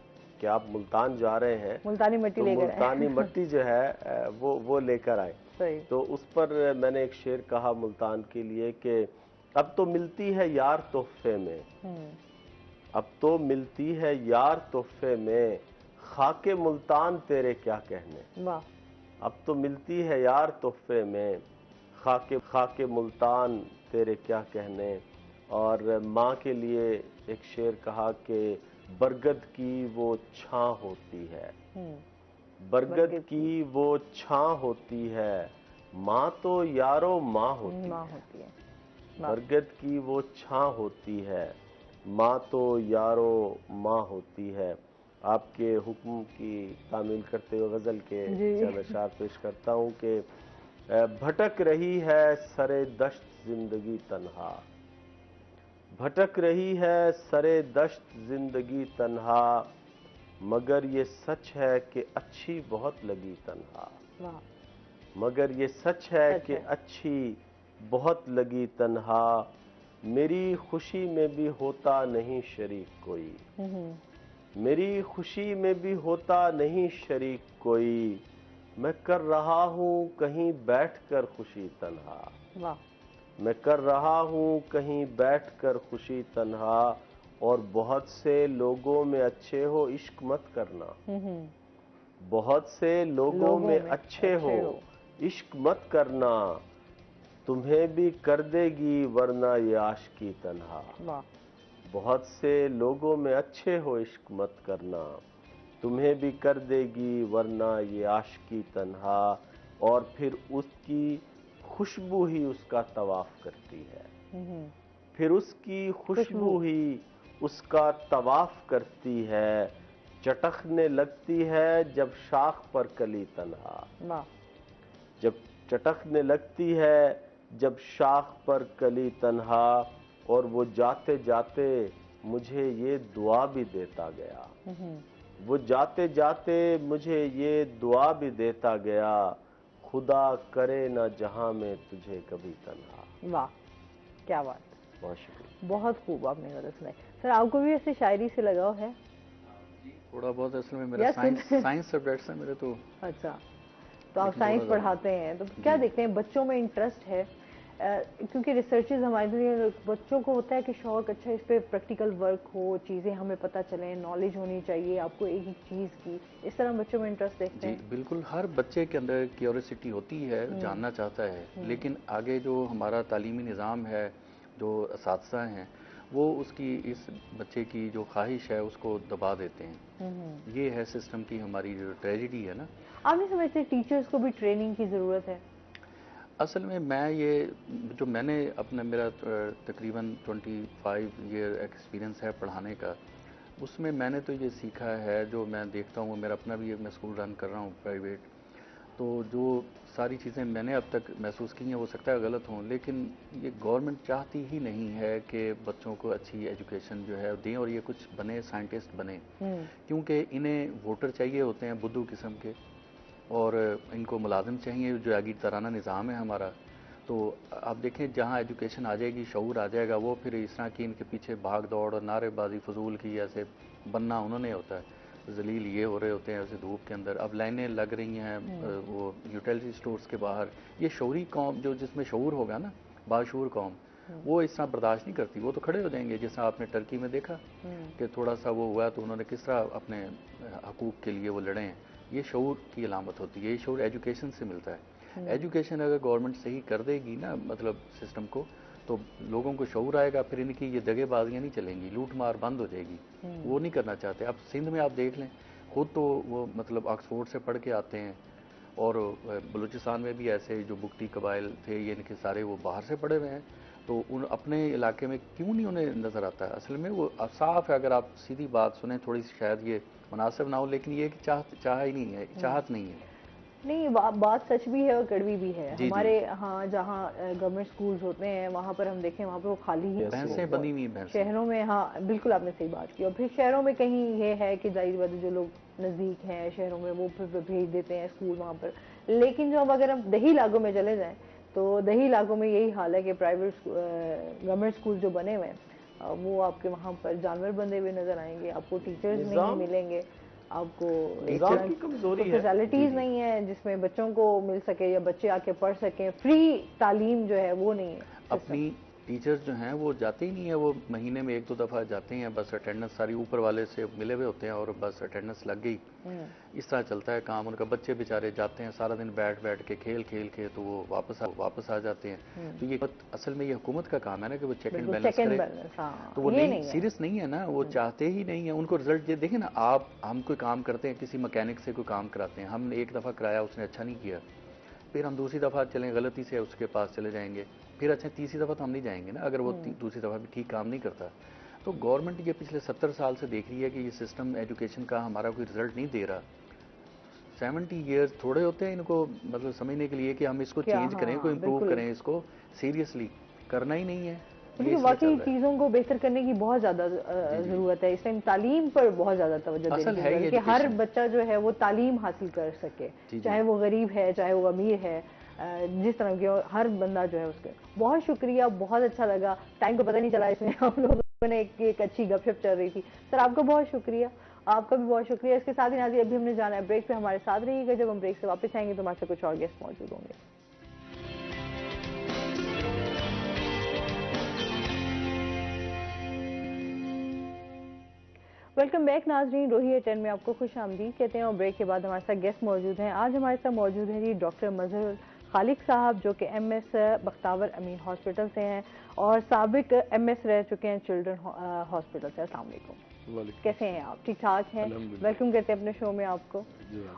کہ آپ ملتان جا رہے ہیں، ملتانی مٹی تو لے کر ملتانی مٹی جو ہے وہ لے کر آئیں. تو اس پر میں نے ایک شعر کہا ملتان کے لیے کہ اب تو ملتی ہے یار تحفے میں، اب تو ملتی ہے یار تحفے میں، خاک ملتان تیرے کیا کہنے. اب تو ملتی ہے یار تحفے میں، خاک ملتان تیرے کیا کہنے. اور ماں کے لیے ایک شعر کہا کہ برگد کی وہ چھاں ہوتی ہے، برگد کی وہ چھاں ہوتی ہے، ماں تو یارو ماں ہوتی ہے. برگد کی وہ چھاں ہوتی ہے، ماں تو یارو ماں ہوتی ہے. آپ کے حکم کی تعمیل کرتے ہوئے غزل کے چند اشعار پیش کرتا ہوں کہ بھٹک رہی ہے سرے دشت زندگی تنہا، بھٹک رہی ہے سرے دشت زندگی تنہا، مگر یہ سچ ہے کہ اچھی بہت لگی تنہا، مگر یہ سچ ہے کہ اچھی بہت لگی تنہا، میری خوشی میں بھی ہوتا نہیں شریک کوئی، میری خوشی میں بھی ہوتا نہیں شریک کوئی، میں کر رہا ہوں کہیں بیٹھ کر خوشی تنہا، میں کر رہا ہوں کہیں بیٹھ کر خوشی تنہا، اور بہت سے لوگوں میں اچھے ہو عشق مت کرنا، بہت سے لوگوں میں اچھے ہو عشق مت کرنا، تمہیں بھی کر دے گی ورنہ یہ عاشقی تنہا. بہت سے لوگوں میں اچھے ہو عشق مت کرنا، تمہیں بھی کر دے گی ورنہ یہ عاشقی تنہا. اور پھر اس کی خوشبو ہی اس کا طواف کرتی ہے، پھر اس کی خوشبو ہی اس کا طواف کرتی ہے، چٹکنے لگتی ہے جب شاخ پر کلی تنہا، جب چٹکنے لگتی ہے جب شاخ پر کلی تنہا، اور وہ جاتے جاتے مجھے یہ دعا بھی دیتا گیا، وہ جاتے جاتے مجھے یہ دعا بھی دیتا گیا، خدا کرے نہ جہاں میں تجھے کبھی تنہا. واہ کیا بات. بہت شکریہ. بہت خوب آپ نے غزل سنائی. سر آپ کو بھی ایسے شاعری سے لگاؤ ہے؟ تھوڑا بہت. اصل میں میرا سائنس سبجیکٹس ہے میرے تو. اچھا. تو آپ سائنس پڑھاتے ہیں، تو کیا دیکھتے ہیں بچوں میں انٹرسٹ ہے؟ کیونکہ ریسرچز ہمارے بچوں کو ہوتا ہے کہ شوق اچھا اس پہ پریکٹیکل ورک ہو، چیزیں ہمیں پتہ چلیں، نالج ہونی چاہیے آپ کو ایک ایک چیز کی، اس طرح بچوں میں انٹرسٹ دیکھتے ہیں؟ جی بالکل، ہر بچے کے اندر کیوریسٹی ہوتی ہے، جاننا چاہتا ہے، لیکن آگے جو ہمارا تعلیمی نظام ہے، جو اساتذہ ہیں، وہ اس کی اس بچے کی جو خواہش ہے اس کو دبا دیتے ہیں۔ یہ ہے سسٹم کی ہماری جو ٹریجڈی ہے نا۔ آپ نہیں سمجھتے ٹیچرز کو بھی ٹریننگ کی ضرورت ہے؟ اصل میں یہ جو میں نے اپنا میرا تقریباً 25 ایئر ایکسپیرینس ہے پڑھانے کا، اس میں نے تو یہ سیکھا ہے، جو میں دیکھتا ہوں، میرا اپنا بھی میں اسکول رن کر رہا ہوں پرائیویٹ، تو جو ساری چیزیں میں نے اب تک محسوس کی ہیں ہو سکتا ہے غلط ہوں، لیکن یہ گورنمنٹ چاہتی ہی نہیں ہے کہ بچوں کو اچھی ایجوکیشن جو ہے دیں اور یہ کچھ بنے، سائنٹسٹ بنے، کیونکہ انہیں ووٹر چاہیے ہوتے ہیں بدھو قسم کے، اور ان کو ملازم چاہیے جو آگیر ترانہ نظام ہے ہمارا۔ تو آپ دیکھیں جہاں ایجوکیشن آ جائے گی، شعور آ جائے گا، وہ پھر اس طرح کی ان کے پیچھے بھاگ دوڑ اور نعرے بازی فضول کی ایسے بننا انہوں نے ہوتا ہے، ذلیل یہ ہو رہے ہوتے ہیں ایسے دھوپ کے اندر، اب لائنیں لگ رہی ہیں وہ یوٹیلیٹی سٹورز کے باہر۔ یہ شعوری قوم جو جس میں شعور ہوگا نا، باشعور قوم، وہ اس طرح برداشت نہیں کرتی، وہ تو کھڑے ہو جائیں گے، جس طرح آپ نے ٹرکی میں دیکھا کہ تھوڑا سا وہ ہوا تو انہوں نے کس طرح اپنے حقوق کے لیے وہ لڑے ہیں۔ یہ شعور کی علامت ہوتی ہے، یہ شعور ایجوکیشن سے ملتا ہے۔ ایجوکیشن اگر گورنمنٹ صحیح کر دے گی نا، مطلب سسٹم کو، تو لوگوں کو شعور آئے گا، پھر ان کی یہ دگے بازیاں نہیں چلیں گی، لوٹ مار بند ہو جائے گی، وہ نہیں کرنا چاہتے۔ اب سندھ میں آپ دیکھ لیں، خود تو وہ مطلب آکسفورڈ سے پڑھ کے آتے ہیں، اور بلوچستان میں بھی ایسے جو بگٹی قبائل تھے یہ ان کے سارے وہ باہر سے پڑھے ہوئے ہیں، تو ان اپنے علاقے میں کیوں نہیں انہیں نظر آتا ہے؟ اصل میں وہ صاف ہے، اگر آپ سیدھی بات سنیں، تھوڑی سی شاید یہ مناسب نہ ہو، لیکن یہ کہ چاہ ہی نہیں ہے، چاہت نہیں ہے۔ نہیں، بات سچ بھی ہے اور کڑوی بھی ہے۔ ہمارے ہاں جہاں گورنمنٹ سکولز ہوتے ہیں وہاں پر ہم دیکھیں وہاں پہ وہ خالی ہی بھینسیں بندی ہوئی ہیں، شہروں میں، ہاں بالکل آپ نے صحیح بات کی، اور پھر شہروں میں کہیں یہ ہے کہ ظاہر بات جو لوگ نزدیک ہیں شہروں میں وہ پھر بھیج دیتے ہیں اسکول وہاں پر، لیکن جو اب اگر ہم دیہی علاقوں میں چلے جائیں تو دیہی علاقوں میں یہی حال ہے کہ پرائیویٹ گورنمنٹ اسکول جو بنے ہوئے ہیں وہ آپ کے وہاں پر جانور بندے ہوئے نظر آئیں گے، آپ کو ٹیچرز نہیں ملیں گے، آپ کو فیسلٹیز نہیں ہیں جس میں بچوں کو مل سکے یا بچے آ کے پڑھ سکیں، فری تعلیم جو ہے وہ نہیں ہے۔ اپنی ٹیچرز جو ہیں وہ جاتے ہی نہیں ہیں، وہ مہینے میں 1-2 دفعہ جاتے ہیں، بس اٹینڈنس ساری اوپر والے سے ملے ہوئے ہوتے ہیں اور بس اٹینڈنس لگ گئی، اس طرح چلتا ہے کام ان کا۔ بچے بیچارے جاتے ہیں سارا دن بیٹھ کے کھیل کے تو وہ واپس آ جاتے ہیں۔ تو یہ اصل میں یہ حکومت کا کام ہے نا کہ وہ چیک اینڈ بیلنس کرے، تو وہ نہیں سیریس نہیں ہے نا، وہ چاہتے ہی نہیں ہیں، ان کو رزلٹ دیکھیں نا آپ، ہم کوئی کام کرتے ہیں، کسی مکینک سے کوئی کام کراتے ہیں، ہم نے 1 دفعہ کرایا اس نے اچھا نہیں کیا، پھر ہم دوسری دفعہ چلیں غلطی سے اس کے پاس چلے جائیں گے، پھر اچھا تیسری دفعہ تو ہم نہیں جائیں گے نا اگر وہ دوسری دفعہ بھی ٹھیک کام نہیں کرتا۔ تو گورنمنٹ یہ پچھلے 70 سال سے دیکھ رہی ہے کہ یہ سسٹم ایجوکیشن کا ہمارا کوئی رزلٹ نہیں دے رہا۔ 70 ایئرز تھوڑے ہوتے ہیں ان کو مطلب سمجھنے کے لیے کہ ہم اس کو چینج کریں، کوئی امپروو کریں، اس کو سیریسلی کرنا ہی نہیں ہے۔ واقعی چیزوں کو بہتر کرنے کی بہت زیادہ ضرورت ہے، اس ٹائم تعلیم پر بہت زیادہ توجہ دینی ضرورت ہے کہ ہر بچہ جو ہے وہ تعلیم حاصل کر سکے، چاہے وہ غریب ہے چاہے وہ امیر ہے، جس طرح کی ہر بندہ جو ہے اس کے۔ بہت شکریہ، بہت اچھا لگا، ٹائم کو پتہ نہیں چلا، اس میں ہم لوگوں نے ایک اچھی گپ شپ چل رہی تھی۔ سر آپ کا بہت شکریہ، آپ کا بھی بہت شکریہ۔ اس کے ساتھ ہی ناظرین ابھی ہم نے جانا ہے بریک پہ، ہمارے ساتھ رہیے گا، جب ہم بریک سے واپس آئیں گے تو ہمارے ساتھ کچھ اور گیسٹ موجود ہوں گے۔ ویلکم بیک ناظرین، روہی 10 میں آپ کو خوش آمدید کہتے ہیں، اور بریک کے بعد ہمارے ساتھ گیسٹ موجود ہیں۔ آج ہمارے ساتھ موجود ہیں جی ڈاکٹر مظہر خالق صاحب، جو کہ ایم ایس بختیار امین ہاسپٹل سے ہیں اور سابق ایم ایس رہ چکے ہیں چلڈرن ہاسپٹل سے۔ السلام علیکم، کیسے ہیں آپ؟ ٹھیک ٹھاک ہیں؟ ویلکم کرتے ہیں اپنے شو میں آپ کو۔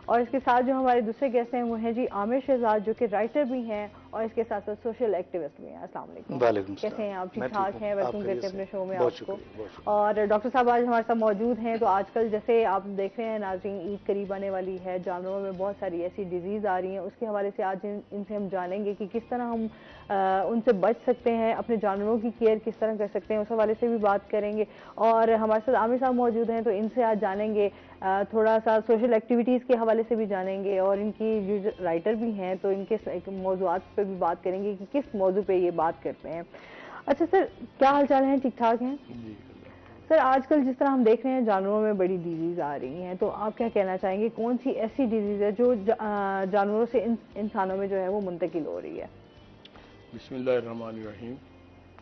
اور اس کے ساتھ جو ہمارے دوسرے گیسٹ ہیں وہ ہیں جی عامر شہزاد، جو کہ رائٹر بھی ہیں اور اس کے ساتھ ساتھ سوشل ایکٹیوسٹ بھی ہیں۔ السلام علیکم، کیسے ہیں آپ؟ ٹھیک ٹھاک ہیں؟ ویلکم کرتے ہیں اپنے شو میں آپ کو۔ اور ڈاکٹر صاحب آج ہمارے ساتھ موجود ہیں، تو آج کل جیسے آپ دیکھ رہے ہیں ناظرین، عید قریب آنے والی ہے، جانوروں میں بہت ساری ایسی ڈیزیز آ رہی ہیں، اس کے حوالے سے آج ان سے ہم جانیں گے کہ کس طرح ہم ان سے بچ سکتے ہیں، اپنے جانوروں کی کیئر کس طرح کر سکتے ہیں، اس حوالے سے بھی بات کریں گے۔ اور ہمارے ساتھ عامر صاحب موجود ہیں، تو ان سے آج جانیں گے تھوڑا سا سوشل ایکٹیویٹیز کے حوالے سے بھی جانیں گے، اور ان کی رائٹر بھی ہیں تو ان کے موضوعات پہ بھی بات کریں گے کہ کس موضوع پہ یہ بات کرتے ہیں۔ اچھا سر، کیا حال چال ہیں؟ ٹھیک ٹھاک ہیں؟ سر آج کل جس طرح ہم دیکھ رہے ہیں جانوروں میں بڑی ڈیزیز آ رہی ہیں، تو آپ کیا کہنا چاہیں گے کون سی ایسی ڈیزیز ہے جو جانوروں سے انسانوں میں جو ہے وہ منتقل ہو رہی ہے؟ بسم اللہ الرحمن الرحیم،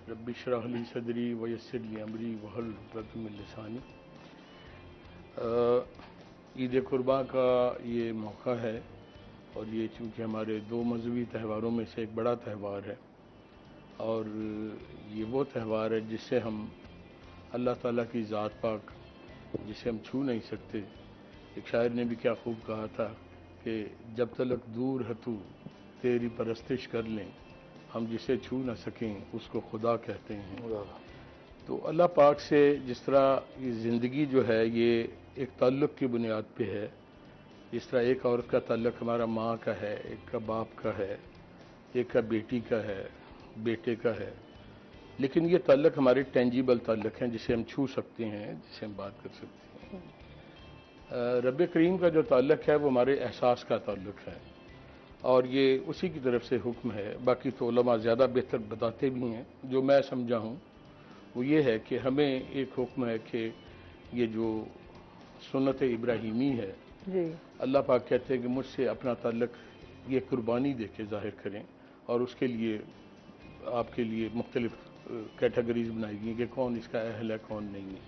رب اشرح لی صدری ویسر لی امری واحلل عقدۃ من لسانی۔ عید قرباں کا یہ موقع ہے اور یہ چونکہ ہمارے دو مذہبی تہواروں میں سے ایک بڑا تہوار ہے، اور یہ وہ تہوار ہے جس سے ہم اللہ تعالیٰ کی ذات پاک جسے ہم چھو نہیں سکتے۔ ایک شاعر نے بھی کیا خوب کہا تھا کہ جب تلک دور ہے تو تیری پرستش کر لیں، ہم جسے چھو نہ سکیں اس کو خدا کہتے ہیں۔ تو اللہ پاک سے جس طرح یہ زندگی جو ہے یہ ایک تعلق کی بنیاد پہ ہے، جس طرح ایک عورت کا تعلق ہمارا ماں کا ہے، ایک کا باپ کا ہے، ایک کا بیٹی کا ہے، بیٹے کا ہے، لیکن یہ تعلق ہمارے ٹینجیبل تعلق ہیں جسے ہم چھو سکتے ہیں، جسے ہم بات کر سکتے ہیں۔ رب کریم کا جو تعلق ہے وہ ہمارے احساس کا تعلق ہے، اور یہ اسی کی طرف سے حکم ہے۔ باقی تو علماء زیادہ بہتر بتاتے بھی ہیں، جو میں سمجھا ہوں وہ یہ ہے کہ ہمیں ایک حکم ہے کہ یہ جو سنت ابراہیمی ہے، اللہ پاک کہتے ہیں کہ مجھ سے اپنا تعلق یہ قربانی دے کے ظاہر کریں، اور اس کے لیے آپ کے لیے مختلف کیٹیگریز بنائی گئی کہ کون اس کا اہل ہے کون نہیں ہے۔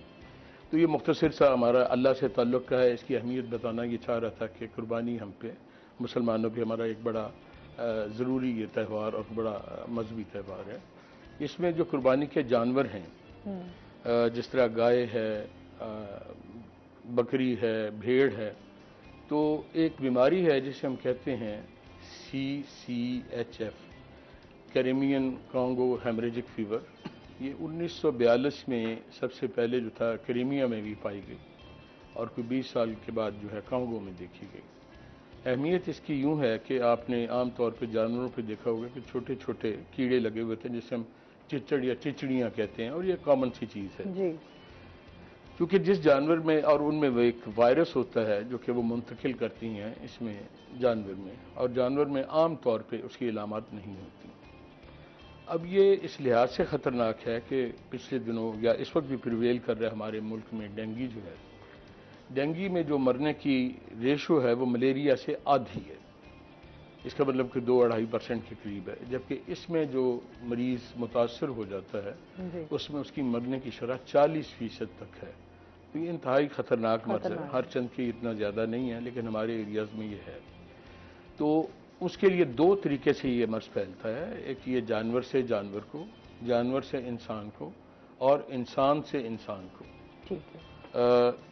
تو یہ مختصر سا ہمارا اللہ سے تعلق کا ہے، اس کی اہمیت بتانا یہ چاہ رہا تھا کہ قربانی ہم پہ مسلمانوں پہ ہمارا ایک بڑا ضروری یہ تہوار اور بڑا مذہبی تہوار ہے۔ اس میں جو قربانی کے جانور ہیں، جس طرح گائے ہے، بکری ہے، بھیڑ ہے، تو ایک بیماری ہے جسے ہم کہتے ہیں CCHF، کریمین کانگو ہیمریجک فیور۔ یہ 1942 میں سب سے پہلے جو تھا کریمیا میں بھی پائی گئی، اور کوئی 20 سال کے بعد جو ہے کانگو میں دیکھی گئی۔ اہمیت اس کی یوں ہے کہ آپ نے عام طور پہ جانوروں پہ دیکھا ہوگا کہ چھوٹے چھوٹے کیڑے لگے ہوئے تھے جسے ہم چچڑ یا چچڑیاں کہتے ہیں، اور یہ کامن سی چیز ہے جی، کیونکہ جس جانور میں اور ان میں وہ ایک وائرس ہوتا ہے جو کہ وہ منتقل کرتی ہیں اس میں جانور میں، اور جانور میں عام طور پہ اس کی علامات نہیں ہوتی۔ اب یہ اس لحاظ سے خطرناک ہے کہ پچھلے دنوں یا اس وقت بھی پریویل کر رہا ہے ہمارے ملک میں ڈینگی جو ہے، ڈینگی میں جو مرنے کی ریشو ہے وہ ملیریا سے آدھی ہے، اس کا مطلب کہ 2-2.5% کے قریب ہے، جبکہ اس میں جو مریض متاثر ہو جاتا ہے اس میں اس کی مرنے کی شرح 40% تک ہے۔ تو یہ انتہائی خطرناک مرض ہے، ہر چند کے اتنا زیادہ نہیں ہے لیکن ہمارے ایریاز میں یہ ہے۔ تو اس کے لیے 2 طریقے سے یہ مرض پھیلتا ہے، ایک یہ جانور سے جانور کو، جانور سے انسان کو، اور انسان سے انسان کو۔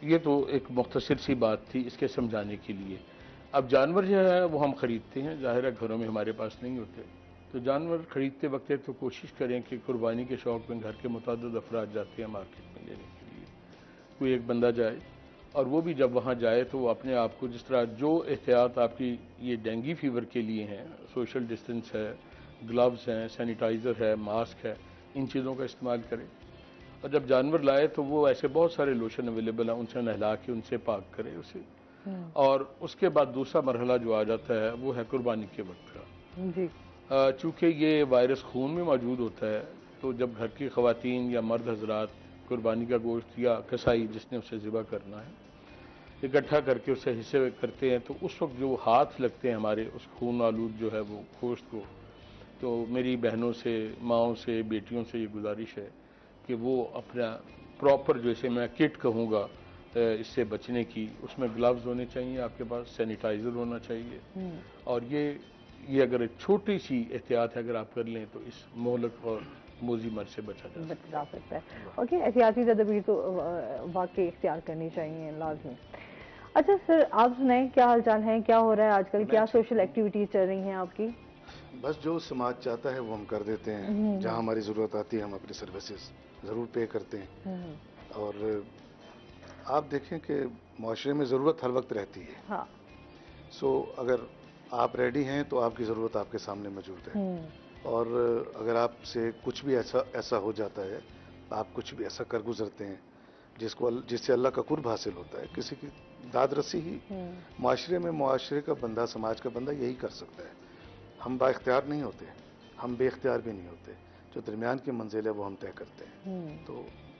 یہ تو ایک مختصر سی بات تھی اس کے سمجھانے کے لیے۔ اب جانور جو ہے وہ ہم خریدتے ہیں، ظاہر ہے گھروں میں ہمارے پاس نہیں ہوتے، تو جانور خریدتے وقت تو کوشش کریں کہ قربانی کے شوق میں گھر کے متعدد افراد جاتے ہیں مارکیٹ میں لینے کے لیے، کوئی ایک بندہ جائے، اور وہ بھی جب وہاں جائے تو وہ اپنے آپ کو جس طرح جو احتیاط آپ کی یہ ڈینگی فیور کے لیے ہیں، سوشل ڈسٹنس ہے، گلوز ہیں، سینیٹائزر ہے، ماسک ہے، ان چیزوں کا استعمال کرے، اور جب جانور لائے تو وہ ایسے بہت سارے لوشن اویلیبل ہیں، ان سے نہلا کے ان سے پاک کرے اسے۔ اور اس کے بعد دوسرا مرحلہ جو آ جاتا ہے وہ ہے قربانی کے وقت کا۔ چونکہ یہ وائرس خون میں موجود ہوتا ہے، تو جب گھر کی خواتین یا مرد حضرات قربانی کا گوشت یا کسائی جس نے اسے ذبح کرنا ہے اکٹھا کر کے اسے حصے کرتے ہیں، تو اس وقت جو ہاتھ لگتے ہیں ہمارے اس خون آلود جو ہے وہ گوشت کو، تو میری بہنوں سے، ماؤں سے، بیٹیوں سے یہ گزارش ہے کہ وہ اپنا پراپر جیسے میں کٹ کہوں گا اس سے بچنے کی، اس میں گلوز ہونے چاہیے آپ کے پاس، سینیٹائزر ہونا چاہیے، اور یہ اگر ایک چھوٹی سی احتیاط ہے اگر آپ کر لیں تو اس مہلک اور موذی مرض سے بچا جا سکتا ہے۔ اوکے، احتیاطی تدابیر تو واقعی اختیار کرنی چاہیے لازمی۔ اچھا سر، آپ سنائیں کیا حال چال ہیں، کیا ہو رہا ہے آج کل، کیا سوشل ایکٹیویٹیز چل رہی ہیں آپ کی؟ بس جو سماج چاہتا ہے وہ ہم کر دیتے ہیں، جہاں ہماری ضرورت آتی ہے ہم اپنی سروسز ضرور پے کرتے ہیں، اور آپ دیکھیں کہ معاشرے میں ضرورت ہر وقت رہتی ہے، سو اگر آپ ریڈی ہیں تو آپ کی ضرورت آپ کے سامنے موجود ہے، اور اگر آپ سے کچھ بھی ایسا ہو جاتا ہے، آپ کچھ بھی ایسا کر گزرتے ہیں جس سے اللہ کا قرب حاصل ہوتا ہے، کسی کی داد رسی ہی معاشرے کا بندہ، سماج کا بندہ یہی کر سکتا ہے۔ ہم با اختیار نہیں ہوتے، ہم بے اختیار بھی نہیں ہوتے، جو درمیان کی منزل ہے وہ ہم طے کرتے ہیں۔ تو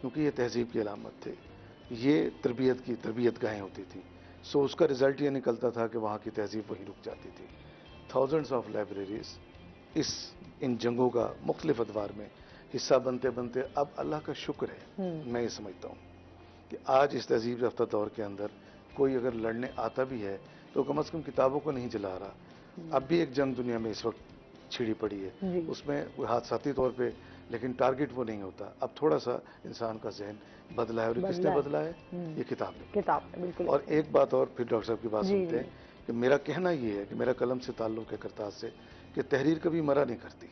کیونکہ یہ تہذیب کی علامت تھے، یہ تربیت گاہیں ہوتی تھیں. سو اس کا رزلٹ یہ نکلتا تھا کہ وہاں کی تہذیب وہیں رک جاتی تھی. تھاؤزنڈس آف لائبریریز ان جنگوں کا مختلف ادوار میں حصہ بنتے بنتے اب اللہ کا شکر ہے، میں یہ سمجھتا ہوں کہ آج اس تہذیب یافتہ دور کے اندر کوئی اگر لڑنے آتا بھی ہے تو کم از کم کتابوں کو نہیں جلا رہا. اب بھی ایک جنگ دنیا میں اس وقت چھڑی پڑی ہے، اس میں کوئی حادثاتی طور پہ، لیکن ٹارگٹ وہ نہیں ہوتا. اب تھوڑا سا انسان کا ذہن بدلا ہے، اور کس نے بدلا ہے؟ یہ کتاب نے. بالکل. اور ایک بات اور پھر ڈاکٹر صاحب کی بات سنتے ہیں کہ میرا کہنا یہ ہے کہ میرا قلم سے تعلق ہے کرتاز سے، کہ تحریر کبھی مرا نہیں کرتی،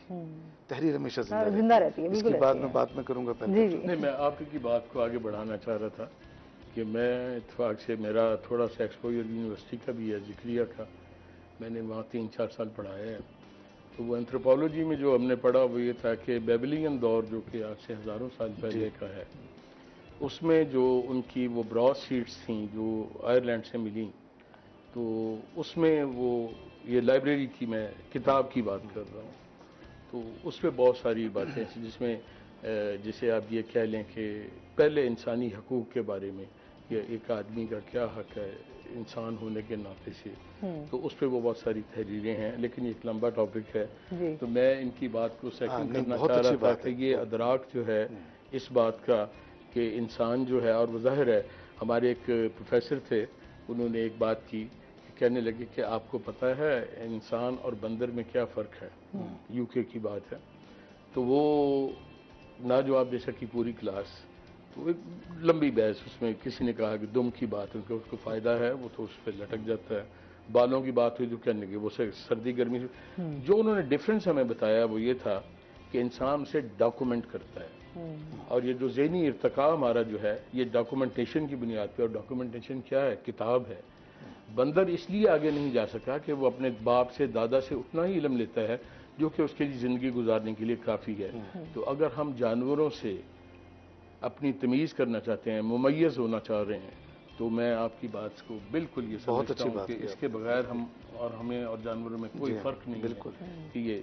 تحریر ہمیشہ زندہ رہتی ہے. اس کی بات میں کروں گا پہلے. نہیں، میں آپ کی بات کو آگے بڑھانا چاہ رہا تھا کہ میں اتفاق سے میرا تھوڑا سا ایکسپوجر یونیورسٹی کا بھی ہے، ذکریہ کا. میں نے وہاں 3-4 سال پڑھایا ہے. تو وہ اینتھروپولوجی میں جو ہم نے پڑھا وہ یہ تھا کہ بیبلین دور جو کہ آج سے ہزاروں سال پہلے کا ہے، اس میں جو ان کی وہ براس شیٹس تھیں جو آئرلینڈ سے ملیں، تو اس میں وہ یہ لائبریری کی میں کتاب کی بات کر رہا ہوں، تو اس میں بہت ساری باتیں ہیں جس میں جسے آپ یہ کہہ لیں کہ پہلے انسانی حقوق کے بارے میں، یا ایک آدمی کا کیا حق ہے انسان ہونے کے ناطے سے، تو اس پہ وہ بہت ساری تحریریں ہیں. لیکن ایک لمبا ٹاپک ہے، تو میں ان کی بات کو سیکنڈ کرنا چاہ رہا تھا کہ یہ ادراک جو ہے اس بات کا کہ انسان جو ہے، اور وہ ظاہر ہے ہمارے ایک پروفیسر تھے، انہوں نے ایک بات کی، کہنے لگے کہ آپ کو پتہ ہے انسان اور بندر میں کیا فرق ہے. یو کے کی بات ہے. تو وہ نہ جواب دے سکی پوری کلاس. تو ایک لمبی بحث، اس میں کسی نے کہا کہ دم کی بات ہے کہ اس کو فائدہ ہے، وہ تو اس پہ لٹک جاتا ہے. بالوں کی بات ہوئی جو کہنے لگے وہ سردی گرمی سے. جو انہوں نے ڈفرینس ہمیں بتایا وہ یہ تھا کہ انسان اسے ڈاکومنٹ کرتا ہے، اور یہ جو ذہنی ارتقاء ہمارا جو ہے یہ ڈاکومنٹیشن کی بنیاد پہ. اور ڈاکومنٹیشن کیا ہے؟ کتاب ہے. بندر اس لیے آگے نہیں جا سکا کہ وہ اپنے باپ سے دادا سے اتنا ہی علم لیتا ہے جو کہ اس کے لیے زندگی گزارنے کے لیے کافی ہے. تو اگر ہم جانوروں سے اپنی تمیز کرنا چاہتے ہیں، ممیز ہونا چاہ رہے ہیں، تو میں آپ کی بات کو بالکل یہ سمجھتا ہوں کہ اس کے بغیر ہمیں اور جانوروں میں کوئی فرق نہیں ہے کہ یہ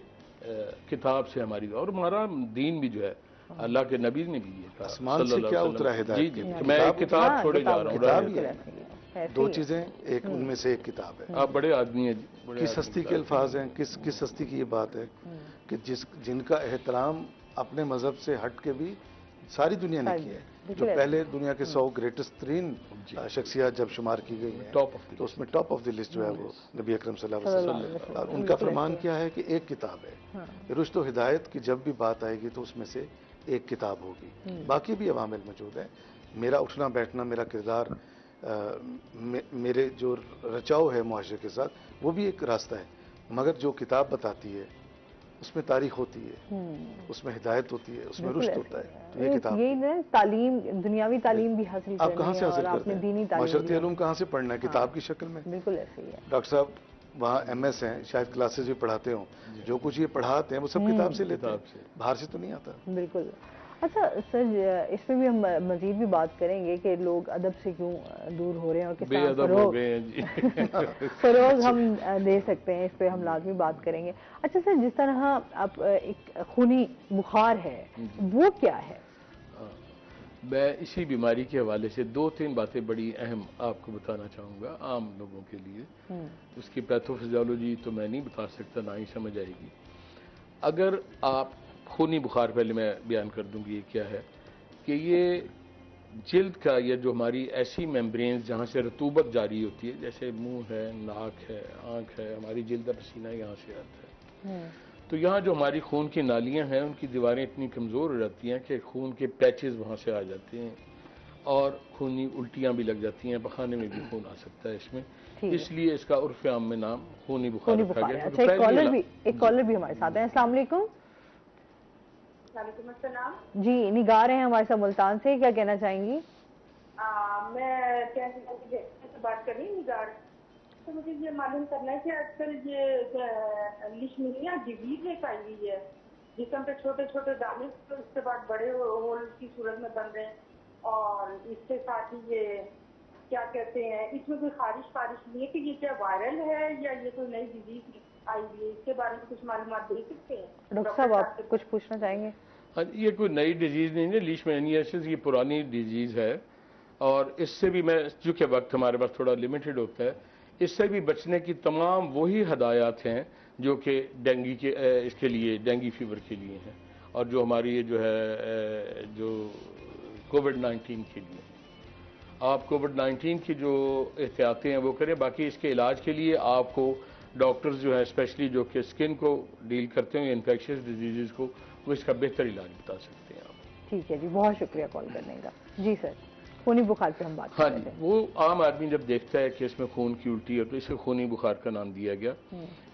کتاب سے ہماری، اور ہمارا دین بھی جو ہے اللہ کے نبی نے بھی یہ کہا آسمان سے کیا اترا ہدایت. جی میں ایک کتاب چھوڑے جا رہا ہوں. دو چیزیں، ایک ان میں سے ایک کتاب ہے. آپ بڑے آدمی ہیں جی. کس ہستی کے الفاظ ہیں، کس ہستی کی یہ بات ہے کہ جن کا احترام اپنے مذہب سے ہٹ کے بھی ساری دنیا نے کیا ہے. جو پہلے دنیا کے 100 گریٹسٹ ترین شخصیات جب شمار کی گئی ہیں تو اس میں ٹاپ آف دی لسٹ جو ہے وہ نبی اکرم صلی اللہ علیہ وسلم. اور ان کا فرمان کیا ہے کہ ایک کتاب ہے. رشد و ہدایت کی جب بھی بات آئے گی تو اس میں سے ایک کتاب ہوگی. باقی بھی عوامل موجود ہیں. میرا اٹھنا بیٹھنا، میرا کردار، میرے جو رچاؤ ہے معاشرے کے ساتھ، وہ بھی ایک راستہ ہے. مگر جو کتاب بتاتی ہے اس میں تاریخ ہوتی ہے، اس میں ہدایت ہوتی ہے، اس میں رشد ہوتا ہے. تو یہ کتاب تعلیم، دنیاوی تعلیم بھی حاصل آپ کہاں سے حاصل کرتے ہیں؟ معاشرتی علوم کہاں سے پڑھنا ہے؟ کتاب کی شکل میں. بالکل ایسے ہی ہے. ڈاکٹر صاحب وہاں ایم ایس ہیں، شاید کلاسز بھی پڑھاتے ہوں، جو کچھ یہ پڑھاتے ہیں وہ سب کتاب سے لیتے ہیں، باہر سے تو نہیں آتا. بالکل. اچھا سر، اس میں بھی ہم مزید بھی بات کریں گے کہ لوگ ادب سے کیوں دور ہو رہے ہیں اور کس طرح فروغ ہم دے سکتے ہیں، اس پہ ہم لازمی بات کریں گے. اچھا سر، جس طرح اب ایک خونی بخار ہے وہ کیا ہے؟ میں اسی بیماری کے حوالے سے 2-3 باتیں بڑی اہم آپ کو بتانا چاہوں گا عام لوگوں کے لیے. اس کی پیتھوفیزیولوجی تو میں نہیں بتا سکتا، نہ ہی سمجھ آئے گی. اگر آپ خونی بخار، پہلے میں بیان کر دوں گی یہ کیا ہے، کہ یہ جلد کا، یہ جو ہماری ایسی میمبرینز جہاں سے رطوبت جاری ہوتی ہے، جیسے منہ ہے، ناک ہے، آنکھ ہے، ہماری جلد کا پسینہ یہاں سے آتا ہے. تو یہاں جو ہماری خون کی نالیاں ہیں ان کی دیواریں اتنی کمزور ہو جاتی ہیں کہ خون کے پیچز وہاں سے آ جاتے ہیں اور خونی الٹیاں بھی لگ جاتی ہیں. پخانے میں بھی خون آ سکتا ہے اس میں، اس لیے اس کا عرف عام میں نام خونی بخار رکھا گیا. ایک کالر بھی ہمارے ساتھ ہیں. السلام علیکم. وعلیکم السلام. جی نگار ہیں ہمارے ساتھ ملتان سے، کیا کہنا چاہیں گی؟ میں بات کر رہی ہوں نگار. تو مجھے یہ معلوم کرنا ہے کہ آج کل یہ لیشمینیا ڈیزیز ایک آئی ہوئی ہے، جسم پہ چھوٹے چھوٹے دانے اس کے بعد بڑے ہول کی صورت میں بن رہے ہیں، اور اس کے ساتھ ہی یہ کیا کہتے ہیں، اس میں کوئی خارش نہیں ہے کہ یہ کیا وائرل ہے یا یہ کوئی نئی ڈیزیز آئی ہوئی ہے؟ اس کے بارے میں کچھ معلومات دے سکتے ہیں؟ ڈاکٹر صاحب آپ کچھ پوچھنا چاہیں گے؟ ہاں یہ کوئی نئی ڈیزیز نہیں ہے، لیشمینیاسس یہ پرانی ڈیزیز ہے، اور اس سے بھی میں چونکہ وقت ہمارے پاس تھوڑا لمیٹڈ ہوتا ہے، اس سے بھی بچنے کی تمام وہی ہدایات ہیں جو کہ ڈینگی کے اس کے لیے ڈینگی فیور کے لیے ہیں، اور جو ہماری یہ جو ہے جو کووڈ-19 کے لیے آپ کووڈ-19 کی جو احتیاطیں ہیں وہ کریں، باقی اس کے علاج کے لیے آپ کو ڈاکٹرز جو ہیں اسپیشلی جو کہ اسکن کو ڈیل کرتے ہیں انفیکشس ڈیزیزز کو، وہ اس کا بہتر علاج بتا سکتے ہیں آپ۔ ٹھیک ہے جی، بہت شکریہ کال کرنے کا۔ جی سر، خونی بخار پہ ہم بات کر رہے تھے۔ وہ عام آدمی جب دیکھتا ہے کہ اس میں خون کی الٹی ہے تو اسے خونی بخار کا نام دیا گیا۔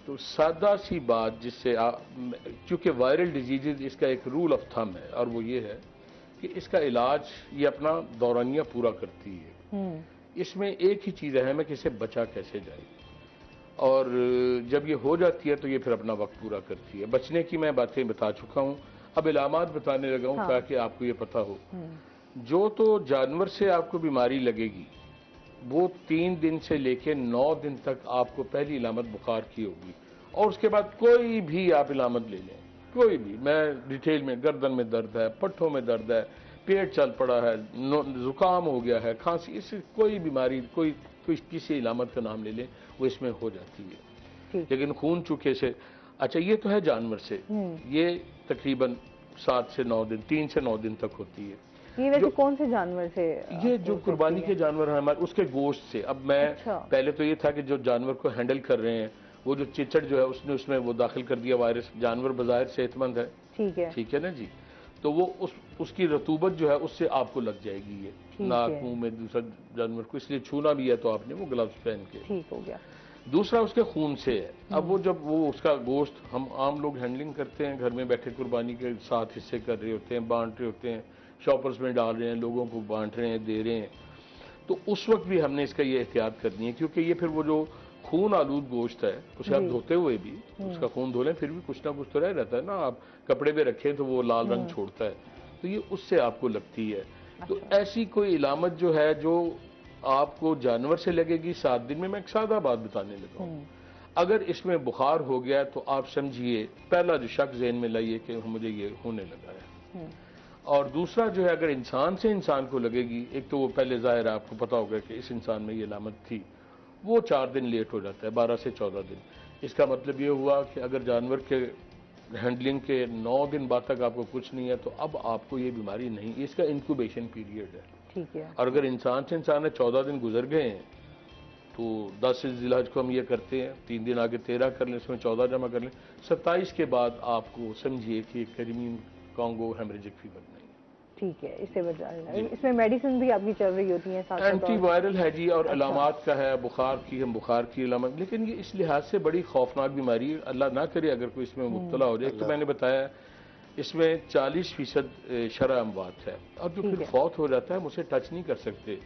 تو سادہ سی بات جس سے چونکہ وائرل ڈیزیزز اس کا ایک رول آف تھم ہے، اور وہ یہ ہے کہ اس کا علاج یہ اپنا دورانیہ پورا کرتی ہے۔ اس میں ایک ہی چیز اہم ہے کہ اسے بچا کیسے جائے، اور جب یہ ہو جاتی ہے تو یہ پھر اپنا وقت پورا کرتی ہے۔ بچنے کی میں باتیں بتا چکا ہوں، اب علامات بتانے لگا ہوں تاکہ آپ کو یہ پتہ ہو۔ جو تو جانور سے آپ کو بیماری لگے گی وہ 3 دن سے لے کے 9 دن تک آپ کو پہلی علامت بخار کی ہوگی، اور اس کے بعد کوئی بھی آپ علامت لے لیں، کوئی بھی، میں ڈیٹیل میں گردن میں درد ہے، پٹھوں میں درد ہے، پیٹ چل پڑا ہے، زکام ہو گیا ہے، کھانسی، اس سے کوئی بیماری کوئی کسی علامت کا نام لے لیں وہ اس میں ہو جاتی ہے۔ لیکن خون چوکے سے اچھا یہ تو ہے جانور سے، یہ تقریباً 7 سے 9 دن 3 سے 9 دن تک ہوتی ہے۔ یہ ویسے کون سے جانور سے؟ یہ جو قربانی کے جانور ہیں ہمارے اس کے گوشت سے۔ اب میں پہلے تو یہ تھا کہ جو جانور کو ہینڈل کر رہے ہیں وہ جو چچڑ جو ہے اس میں وہ داخل کر دیا وائرس، جانور بظاہر صحت مند ہے، ٹھیک ہے نا جی، تو وہ اس کی رطوبت جو ہے اس سے آپ کو لگ جائے گی، یہ ناک منہ میں دوسرا جانور کو، اس لیے چھونا بھی ہے تو آپ نے وہ گلوز پہن کے۔ ٹھیک ہو گیا۔ دوسرا اس کے خون سے ہے۔ اب وہ جب وہ اس کا گوشت ہم عام لوگ ہینڈلنگ کرتے ہیں، گھر میں بیٹھے قربانی کے 7 حصے کر رہے ہوتے ہیں، بانٹ رہے ہوتے ہیں، شاپرز میں ڈال رہے ہیں، لوگوں کو بانٹ رہے ہیں، دے رہے ہیں، تو اس وقت بھی ہم نے اس کا یہ احتیاط کرنی ہے، کیونکہ یہ پھر وہ جو خون آلود گوشت ہے اسے آپ دھوتے ہوئے بھی اس کا خون دھو لیں پھر بھی کچھ نہ کچھ تو رہ رہتا ہے نا، آپ کپڑے پہ رکھیں تو وہ لال رنگ چھوڑتا ہے، تو یہ اس سے آپ کو لگتی ہے۔ تو ایسی کوئی علامت جو ہے جو آپ کو جانور سے لگے گی 7 دن میں ایک سادہ بات بتانے لگا ہوں، اگر اس میں بخار ہو گیا تو آپ سمجھیے پہلا جو شک ذہن میں لائیے کہ مجھے یہ ہونے لگا ہے، اور دوسرا جو ہے اگر انسان سے انسان کو لگے گی، ایک تو وہ پہلے ظاہر ہے آپ کو پتا ہوگا کہ اس انسان میں یہ علامت تھی، وہ 4 دن لیٹ ہو جاتا ہے، 12 سے 14 دن۔ اس کا مطلب یہ ہوا کہ اگر جانور کے ہینڈلنگ کے 9 دن بعد تک آپ کو کچھ نہیں ہے تو اب آپ کو یہ بیماری نہیں، اس کا انکوبیشن پیریڈ ہے، ٹھیک ہے، اور اگر انسان سے انسان ہے 14 دن گزر گئے ہیں تو 10 ذی الحج کو ہم یہ کرتے ہیں، 3 دن آگے 13 کر لیں، اس میں 14 جمع کر لیں، 27 کے بعد آپ کو سمجھیے کہ کرمین کانگو ہیمریجک فیور نہیں، ٹھیک ہے، اس سے بچانا ہے۔ اس میں میڈیسن بھی آپ کی چل رہی ہوتی ہیں ساتھ ساتھ؟ اینٹی وائرل ہے جی، اور علامات کا ہے، بخار کی ہم بخار کی علامت، لیکن یہ اس لحاظ سے بڑی خوفناک بیماری ہے، اللہ نہ کرے اگر کوئی اس میں مبتلا ہو جائے، تو میں نے بتایا اس میں 40% شرح اموات ہے، اور جو پھر فوت ہو جاتا ہے ہم اسے ٹچ نہیں کر سکتے،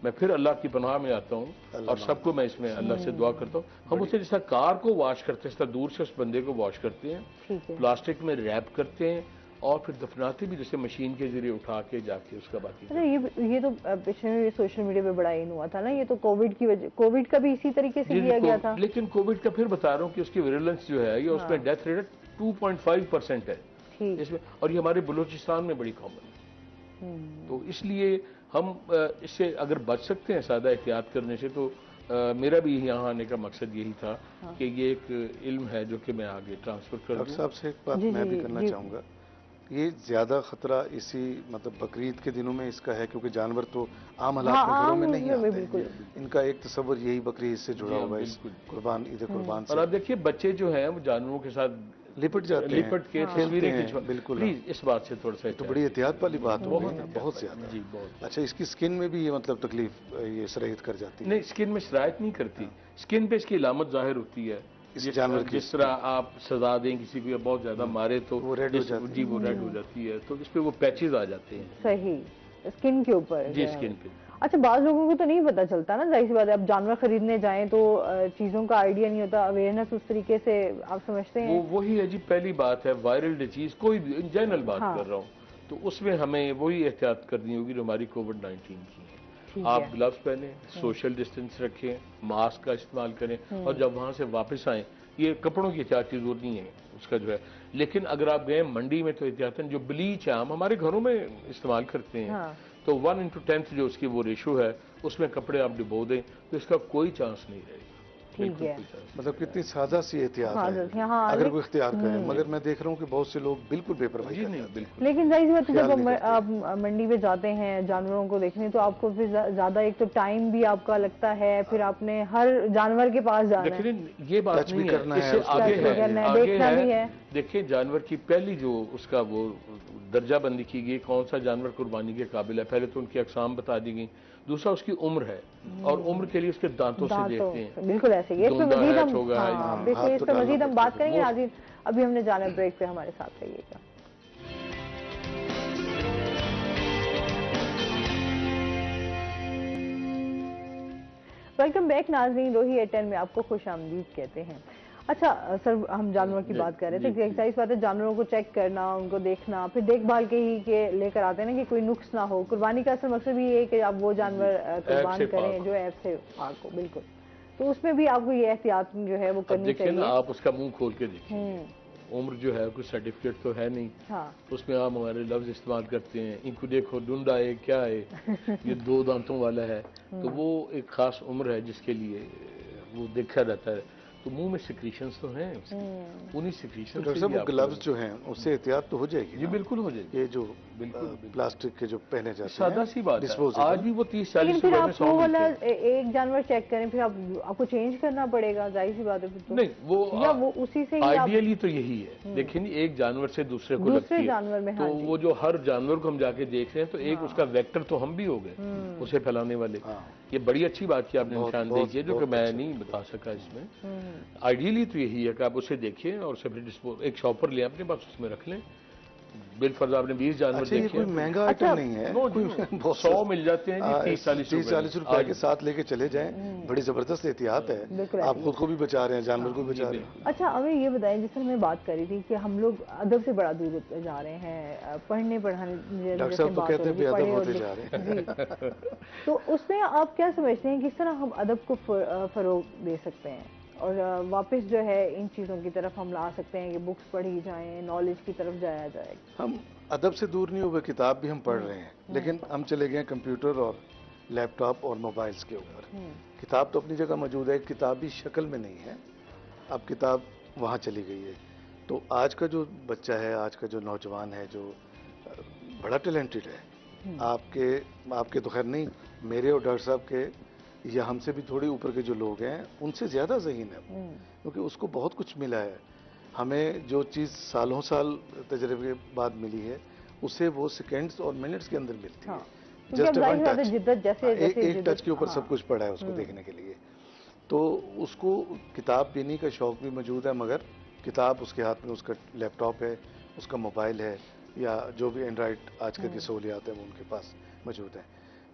میں پھر اللہ کی پناہ میں آتا ہوں اور سب کو میں اس میں اللہ سے دعا کرتا ہوں، ہم اسے جیسا کار کو واش کرتے ہیں اس طرح دور سے اس بندے کو واش کرتے ہیں، پلاسٹک میں ریپ کرتے ہیں اور پھر دفناتے بھی جیسے مشین کے ذریعے اٹھا کے جا کے اس کا باقی۔ یہ تو پچھلے میں سوشل میڈیا پہ بڑا ان ہوا تھا نا، یہ تو کووڈ کی وجہ، کووڈ کا بھی اسی طریقے سے کیا گیا تھا، لیکن کووڈ کا پھر بتا رہا ہوں کہ اس کی ویرولنس جو ہے یہ اس میں ڈیتھ ریٹ 2.5% ہے اس میں، اور یہ ہمارے بلوچستان میں بڑی کامن ہے، تو اس لیے ہم اس سے اگر بچ سکتے ہیں سادہ احتیاط کرنے سے، تو میرا بھی یہاں آنے کا مقصد یہی تھا کہ یہ ایک علم ہے جو کہ میں آگے ٹرانسفر کر دوں۔ ڈاکٹر صاحب سے ایک بات میں بھی کرنا چاہوں گا، یہ زیادہ خطرہ اسی مطلب بقرعید کے دنوں میں اس کا ہے، کیونکہ جانور تو عام حالات میں گھروں میں نہیں آتے، ان کا ایک تصور یہی بقرعید سے جڑا ہوا ہے، قربان عید قربان سے، اور آپ دیکھیے بچے جو ہیں وہ جانوروں کے ساتھ لپٹ جاتے ہیں، لپٹ کے تصویریں کھینچوا، بالکل پلیز اس بات سے تھوڑا سا، تو بڑی احتیاط والی بات ہو گئی، بہت زیادہ۔ جی بہت۔ اچھا، اس کی سکن میں بھی یہ مطلب تکلیف یہ سرایت کر جاتی ہے؟ نہیں، سکن میں سرایت نہیں کرتی، سکن پہ اس کی علامت ظاہر ہوتی ہے، جس طرح آپ سزا دیں کسی کو یا بہت زیادہ مارے تو وہ ریڈ ہو جاتی ہے، جی وہ ریڈ ہو جاتی ہے، تو اس پہ وہ پیچز آ جاتے ہیں، صحیح، سکن کے اوپر، جی سکن پہ۔ اچھا، بعض لوگوں کو تو نہیں پتا چلتا نا، ظاہر سی بات ہے، اب جانور خریدنے جائیں تو چیزوں کا آئیڈیا نہیں ہوتا، اویئرنیس اس طریقے سے آپ سمجھتے ہیں؟ وہی ہے جی، پہلی بات ہے وائرل ڈیزیز، کوئی بھی جنرل بات کر رہا ہوں، تو اس میں ہمیں وہی احتیاط کرنی ہوگی جو ہماری کووڈ-19 کی ہے، آپ گلوز پہنیں، سوشل ڈسٹینس رکھیں، ماسک کا استعمال کریں، اور جب وہاں سے واپس آئیں یہ کپڑوں کی احتیاط کی ضرورت نہیں ہے اس کا جو ہے. لیکن اگر آپ گئے منڈی میں تو احتیاطاً جو بلیچ ہے ہم ہمارے گھروں میں استعمال کرتے ہیں تو 1:10 جو اس کی وہ ریشو ہے اس میں کپڑے آپ ڈبو دیں تو اس کا کوئی چانس نہیں رہے گا. ٹھیک ہے. مطلب کتنی سادہ سی احتیاط ہے اگر کوئی اختیار کرے. مگر میں دیکھ رہا ہوں کہ بہت سے لوگ بالکل بے پرواہی کرتے ہیں. لیکن ظاہر بات ہے جب آپ منڈی میں جاتے ہیں جانوروں کو دیکھنے تو آپ کو پھر زیادہ ایک تو ٹائم بھی آپ کا لگتا ہے, پھر آپ نے ہر جانور کے پاس جانا ہے, یہ بات نہیں ہے, اس سے آگے ہے. دیکھیں جانور کی پہلی جو اس کا وہ درجہ بندی کی گئی کون سا جانور قربانی کے قابل ہے, پہلے تو ان کی اقسام بتا دی گئی, دوسرا اس کی عمر ہے اور عمر کے لیے اس کے دانتوں سے دیکھتے ہیں. بالکل ایسے ہی. اس پہ مزید ہم بات کریں گے. ناظرین ابھی ہم نے جانا بریک پہ, ہمارے ساتھ رہیے گا. ویلکم بیک ناظرین, روہی ایٹ 10 میں آپ کو خوش آمدید کہتے ہیں. اچھا سر, ہم جانوروں کی بات کر رہے تھے کہ ظاہر بات ہے جانوروں کو چیک کرنا, ان کو دیکھنا, پھر دیکھ بھال کے ہی کہ لے کر آتے ہیں نا کہ کوئی نقص نہ ہو. قربانی کا اصل مقصد بھی یہ ہے کہ آپ وہ جانور قربان کریں جو عیب سے پاک ہو. بالکل. تو اس میں بھی آپ کو یہ احتیاط جو ہے وہ کرنی چاہیے. دیکھیں نا آپ اس کا منہ کھول کے دیکھیں, عمر جو ہے کوئی سرٹیفکیٹ تو ہے نہیں, اس میں آپ ہمارے لفظ استعمال کرتے ہیں ان کو دیکھو ڈنڈا ہے کیا ہے, یہ 2 دانتوں والا ہے, تو وہ ایک خاص عمر ہے جس کے لیے وہ دیکھا جاتا ہے. تو منہ میں سیکریشنز تو ہیں, انہی سیکریشنز ڈاکٹر صاحب وہ گلوز جو ہیں اس سے احتیاط تو ہو جائے گی. جی بالکل ہو جائے گی. یہ جو پلاسٹک کے جو پہنے جاتے ہیں سادہ سی بات ہے, آج بھی وہ 30-40 روپے میں 100 والا ایک جانور چیک کریں پھر آپ کو چینج کرنا پڑے گا, ظاہر سی بات ہے. نہیں وہ اسی سے آئیڈیلی تو یہی ہے. دیکھیں ایک جانور سے دوسرے کو لگتی ہے تو وہ جو ہر جانور کو ہم جا کے دیکھ رہے ہیں تو ایک اس کا ویکٹر تو ہم بھی ہو گئے اسے پھیلانے والے. یہ بڑی اچھی بات کی آپ نے نشاندہی کی جو کہ میں نہیں بتا سکا اس میں. آئیڈیلی تو یہی ہے کہ آپ اسے دیکھیں اور اسے پھر ایک شاپر لیں اپنے پاس, اس میں رکھ لیں. بالفرض آپ نے 20 جانور دیکھے. کوئی مہنگا آئٹم نہیں ہے, 100 مل جاتے ہیں جی 30-40 روپے کے ساتھ لے کے چلے جائیں. بڑی زبردست احتیاط ہے, آپ خود کو بھی بچا رہے ہیں, جانور کو بھی بچا رہے ہیں. اچھا ہمیں یہ بتائیں, جس طرح میں بات کری تھی کہ ہم لوگ ادب سے بڑا دور جا رہے ہیں, پڑھنے پڑھانے ڈاکٹر صاحب تو کہتے ہیں بے ادب ہوتے جا رہے ہیں. تو اس میں آپ کیا سمجھتے ہیں کس طرح ہم ادب کو فروغ دے سکتے ہیں اور واپس جو ہے ان چیزوں کی طرف ہم لا سکتے ہیں کہ بکس پڑھی جائیں, نالج کی طرف جایا جائے؟ ہم ادب سے دور نہیں ہوئے, کتاب بھی ہم پڑھ رہے ہیں, لیکن ہم چلے گئے کمپیوٹر اور لیپ ٹاپ اور موبائلز کے اوپر. کتاب تو اپنی جگہ موجود ہے, کتابی شکل میں نہیں ہے, اب کتاب وہاں چلی گئی ہے. تو آج کا جو بچہ ہے, آج کا جو نوجوان ہے, جو بڑا ٹیلنٹڈ ہے, آپ کے تو خیر نہیں, میرے اور ڈاکٹر صاحب کے یا ہم سے بھی تھوڑی اوپر کے جو لوگ ہیں ان سے زیادہ ذہین ہے, کیونکہ اس کو بہت کچھ ملا ہے. ہمیں جو چیز سالوں سال تجربے کے بعد ملی ہے اسے وہ سیکنڈز اور منٹس کے اندر ملتی ہے. جسٹ ون ٹچ, ایک ٹچ کے اوپر سب کچھ پڑا ہے اس کو دیکھنے کے لیے. تو اس کو کتاب پینی کا شوق بھی موجود ہے, مگر کتاب اس کے ہاتھ میں, اس کا لیپ ٹاپ ہے, اس کا موبائل ہے, یا جو بھی اینڈرائڈ آج کل کی سہولیات ہیں وہ ان کے پاس موجود ہیں.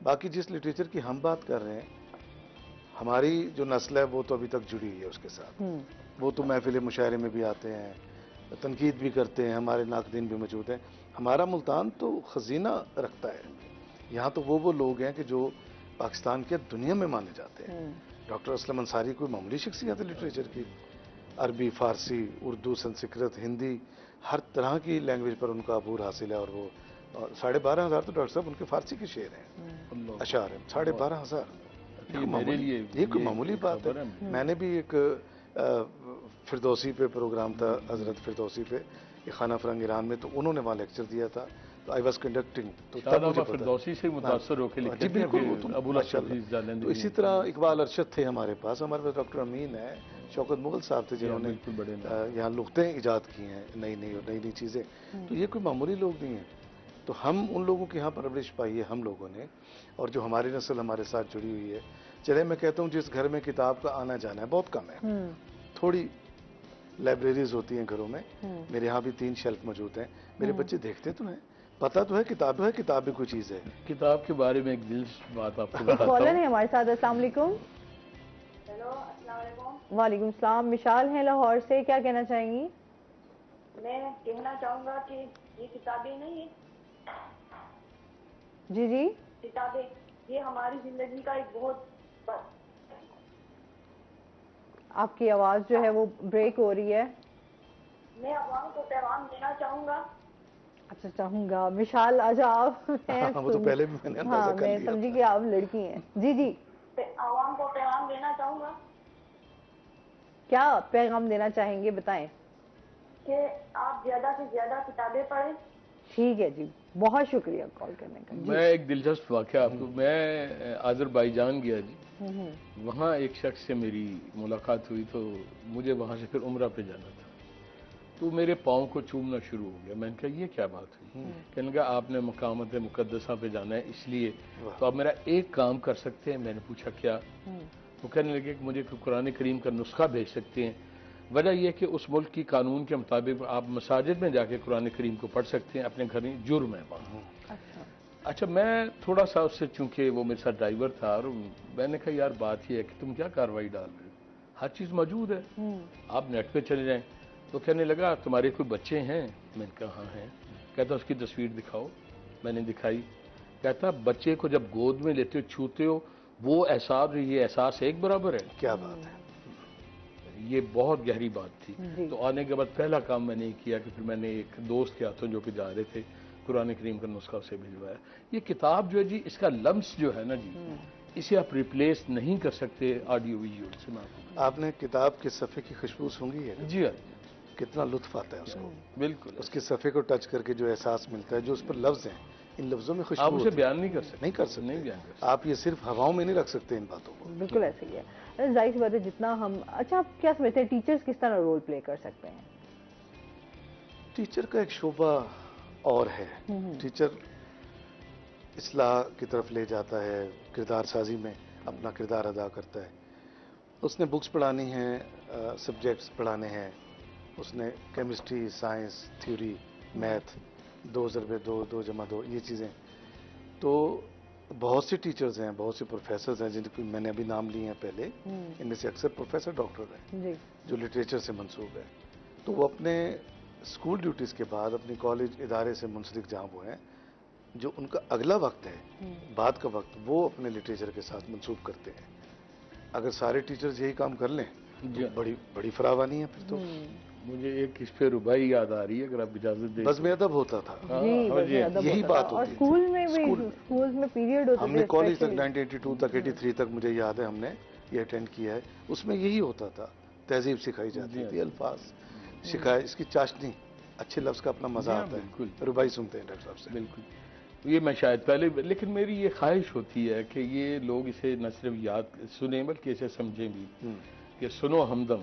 باقی جس لٹریچر کی ہم بات کر رہے ہیں, ہماری جو نسل ہے وہ تو ابھی تک جڑی ہوئی ہے اس کے ساتھ. وہ تو محفل مشاعرے میں بھی آتے ہیں, تنقید بھی کرتے ہیں, ہمارے ناقدین بھی موجود ہیں. ہمارا ملتان تو خزینہ رکھتا ہے. یہاں تو وہ لوگ ہیں کہ جو پاکستان کے دنیا میں مانے جاتے ہیں. ڈاکٹر اسلم انصاری کوئی معمولی شخصیت ہے لٹریچر کی. عربی, فارسی, اردو, سنسکرت, ہندی, ہر طرح کی لینگویج پر ان کا عبور حاصل ہے. اور وہ 12,500 تو ڈاکٹر صاحب ان کے فارسی کے شعر ہیں, اشعار ہیں. 12,500 یہ کوئی معمولی بات ہے. میں نے بھی ایک فردوسی پہ پروگرام تھا, حضرت فردوسی پہ, یہ خانہ فرنگ ایران میں, تو انہوں نے وہاں لیکچر دیا تھا, تو آئی واز کنڈکٹنگ. تو تب مجھے فردوسی سے متاثر ہو کے لکھتے ہیں. جی بالکل. تو اسی طرح اقبال ارشد تھے ہمارے پاس ڈاکٹر امین ہے, شوکت مغل صاحب تھے جنہوں نے یہاں نقطیں ایجاد کی ہیں, نئی چیزیں. تو یہ کوئی معمولی لوگ نہیں ہیں. تو ہم ان لوگوں کے یہاں پرورش پائی ہے ہم لوگوں نے, اور جو ہماری نسل ہمارے ساتھ جڑی ہوئی ہے. چلے میں کہتا ہوں جس گھر میں کتاب کا آنا جانا ہے بہت کم ہے, تھوڑی لائبریریز ہوتی ہیں گھروں میں. میرے یہاں بھی 3 شیلف موجود ہیں. میرے بچے دیکھتے تو ہیں, پتہ تو ہے کتاب بھی کوئی چیز ہے. کتاب کے بارے میں ایک دلچسپ بات آپ کو بتاتا ہوں. کالر ہے ہمارے ساتھ. السلام علیکم. ہیلو, السلام علیکم. وعلیکم السلام. مشال ہیں لاہور سے, کیا کہنا چاہیں گی؟ میں کہنا چاہوں گا کہ یہ کتابیں نہیں ہیں. جی کتابیں یہ ہماری زندگی کا ایک بہت آپ کی آواز جو ہے وہ بریک ہو رہی ہے. میں عوام کو پیغام دینا چاہوں گا. اچھا چاہوں گا. مشال آجا آپ. وہ تو پہلے بھی میں نے اندازہ کر لیا. میں سمجھی کہ آپ لڑکی ہیں. جی جی عوام کو پیغام دینا چاہوں گا. کیا پیغام دینا چاہیں گے بتائیں. کہ آپ زیادہ سے زیادہ کتابیں پڑھیں. ٹھیک ہے جی, بہت شکریہ کال کرنے کا. میں ایک دلچسپ واقعہ آپ کو, میں آذربائیجان گیا جی, وہاں ایک شخص سے میری ملاقات ہوئی تو مجھے وہاں سے پھر عمرہ پہ جانا تھا, تو میرے پاؤں کو چومنا شروع ہو گیا. میں نے کہا یہ کیا بات ہوئی؟ کہنے لگا آپ نے مقامات مقدسہ پہ جانا ہے اس لیے, تو آپ میرا ایک کام کر سکتے ہیں. میں نے پوچھا کیا؟ وہ کہنے لگے کہ مجھے قرآن کریم کا نسخہ بھیج سکتے ہیں. وجہ یہ کہ اس ملک کی قانون کے مطابق آپ مساجد میں جا کے قرآن کریم کو پڑھ سکتے ہیں, اپنے گھر میں جرم ہے وہاں. اچھا میں تھوڑا سا اس سے, چونکہ وہ میرے ساتھ ڈرائیور تھا, اور میں نے کہا یار بات یہ ہے کہ تم کیا کارروائی ڈال رہے ہو, ہر چیز موجود ہے, آپ نیٹ پہ چلے جائیں. تو کہنے لگا تمہارے کوئی بچے ہیں؟ میں نے کہا ہاں ہیں. کہتا اس کی تصویر دکھاؤ. میں نے دکھائی. کہتا بچے کو جب گود میں لیتے ہو, چھوتے ہو, وہ احساس یہ احساس ایک برابر ہے. کیا بات ہے, یہ بہت گہری بات تھی. تو آنے کے بعد پہلا کام میں نے کیا کہ پھر میں نے ایک دوست کے ہاتھوں جو کہ جا رہے تھے, قرآن کریم کا نسخہ اسے بھجوایا. یہ کتاب جو ہے جی, اس کا لمس جو ہے نا جی, اسے آپ ریپلیس نہیں کر سکتے آڈیو ویژول سے. آپ نے کتاب کے صفحے کی خوشبو سونگھی ہے؟ جی ہاں, کتنا لطف آتا ہے اس کو. بالکل اس کے صفحے کو ٹچ کر کے جو احساس ملتا ہے, جو اس پر لفظ ہیں, ان لفظوں میں آپ خوشبو اسے بیان نہیں کر سکتے. نہیں کر سکتے. نہیں بیان کر سکتے. آپ یہ صرف ہواؤں میں نہیں رکھ سکتے ان باتوں کو. بالکل ایسے ہی ہے. ظاہر سی بات ہے جتنا ہم, اچھا آپ کیا سمجھتے ہیں ٹیچرز کس طرح رول پلے کر سکتے ہیں؟ ٹیچر کا ایک شعبہ اور ہے. ٹیچر اصلاح کی طرف لے جاتا ہے, کردار سازی میں اپنا کردار ادا کرتا ہے. اس نے بکس پڑھانی ہیں, سبجیکٹس پڑھانے ہیں, اس نے chemistry, science, theory, math, 2x2, 2x2 یہ چیزیں. تو بہت سے ٹیچرز ہیں, بہت سے پروفیسرز ہیں, جن کو میں نے ابھی نام لیے ہیں پہلے, ان میں سے اکثر پروفیسر ڈاکٹر ہیں جو لٹریچر سے منسوب ہے. تو وہ اپنے اسکول ڈیوٹیز کے بعد اپنی کالج ادارے سے منسلک جہاں وہ ہیں, جو ان کا اگلا وقت ہے, بعد کا وقت, وہ اپنے لٹریچر کے ساتھ منسوب کرتے ہیں. اگر سارے ٹیچرز یہی کام کر لیں تو بڑی فراوانی ہے پھر تو. مجھے ایک اس پہ ربائی یاد آ رہی ہے اگر آپ اجازت دیں. بزم ادب ہوتا تھا, یہی بات ہوتی ہے. اسکول میں اسکول میں پیریڈ ہوتا تھا. ہم نے کالج تک 1982 تک 83 تک مجھے یاد ہے ہم نے یہ اٹینڈ کیا ہے. اس میں یہی ہوتا تھا, تہذیب سکھائی جاتی تھی, الفاظ سکھائے, اس کی چاشنی, اچھے لفظ کا اپنا مزہ آتا ہے. ربائی سنتے ہیں ڈاکٹر صاحب سے. بالکل. یہ میں شاید پہلے, لیکن میری یہ خواہش ہوتی ہے کہ یہ لوگ اسے نہ صرف یاد سنیں بلکہ اسے سمجھیں بھی, کہ سنو ہمدم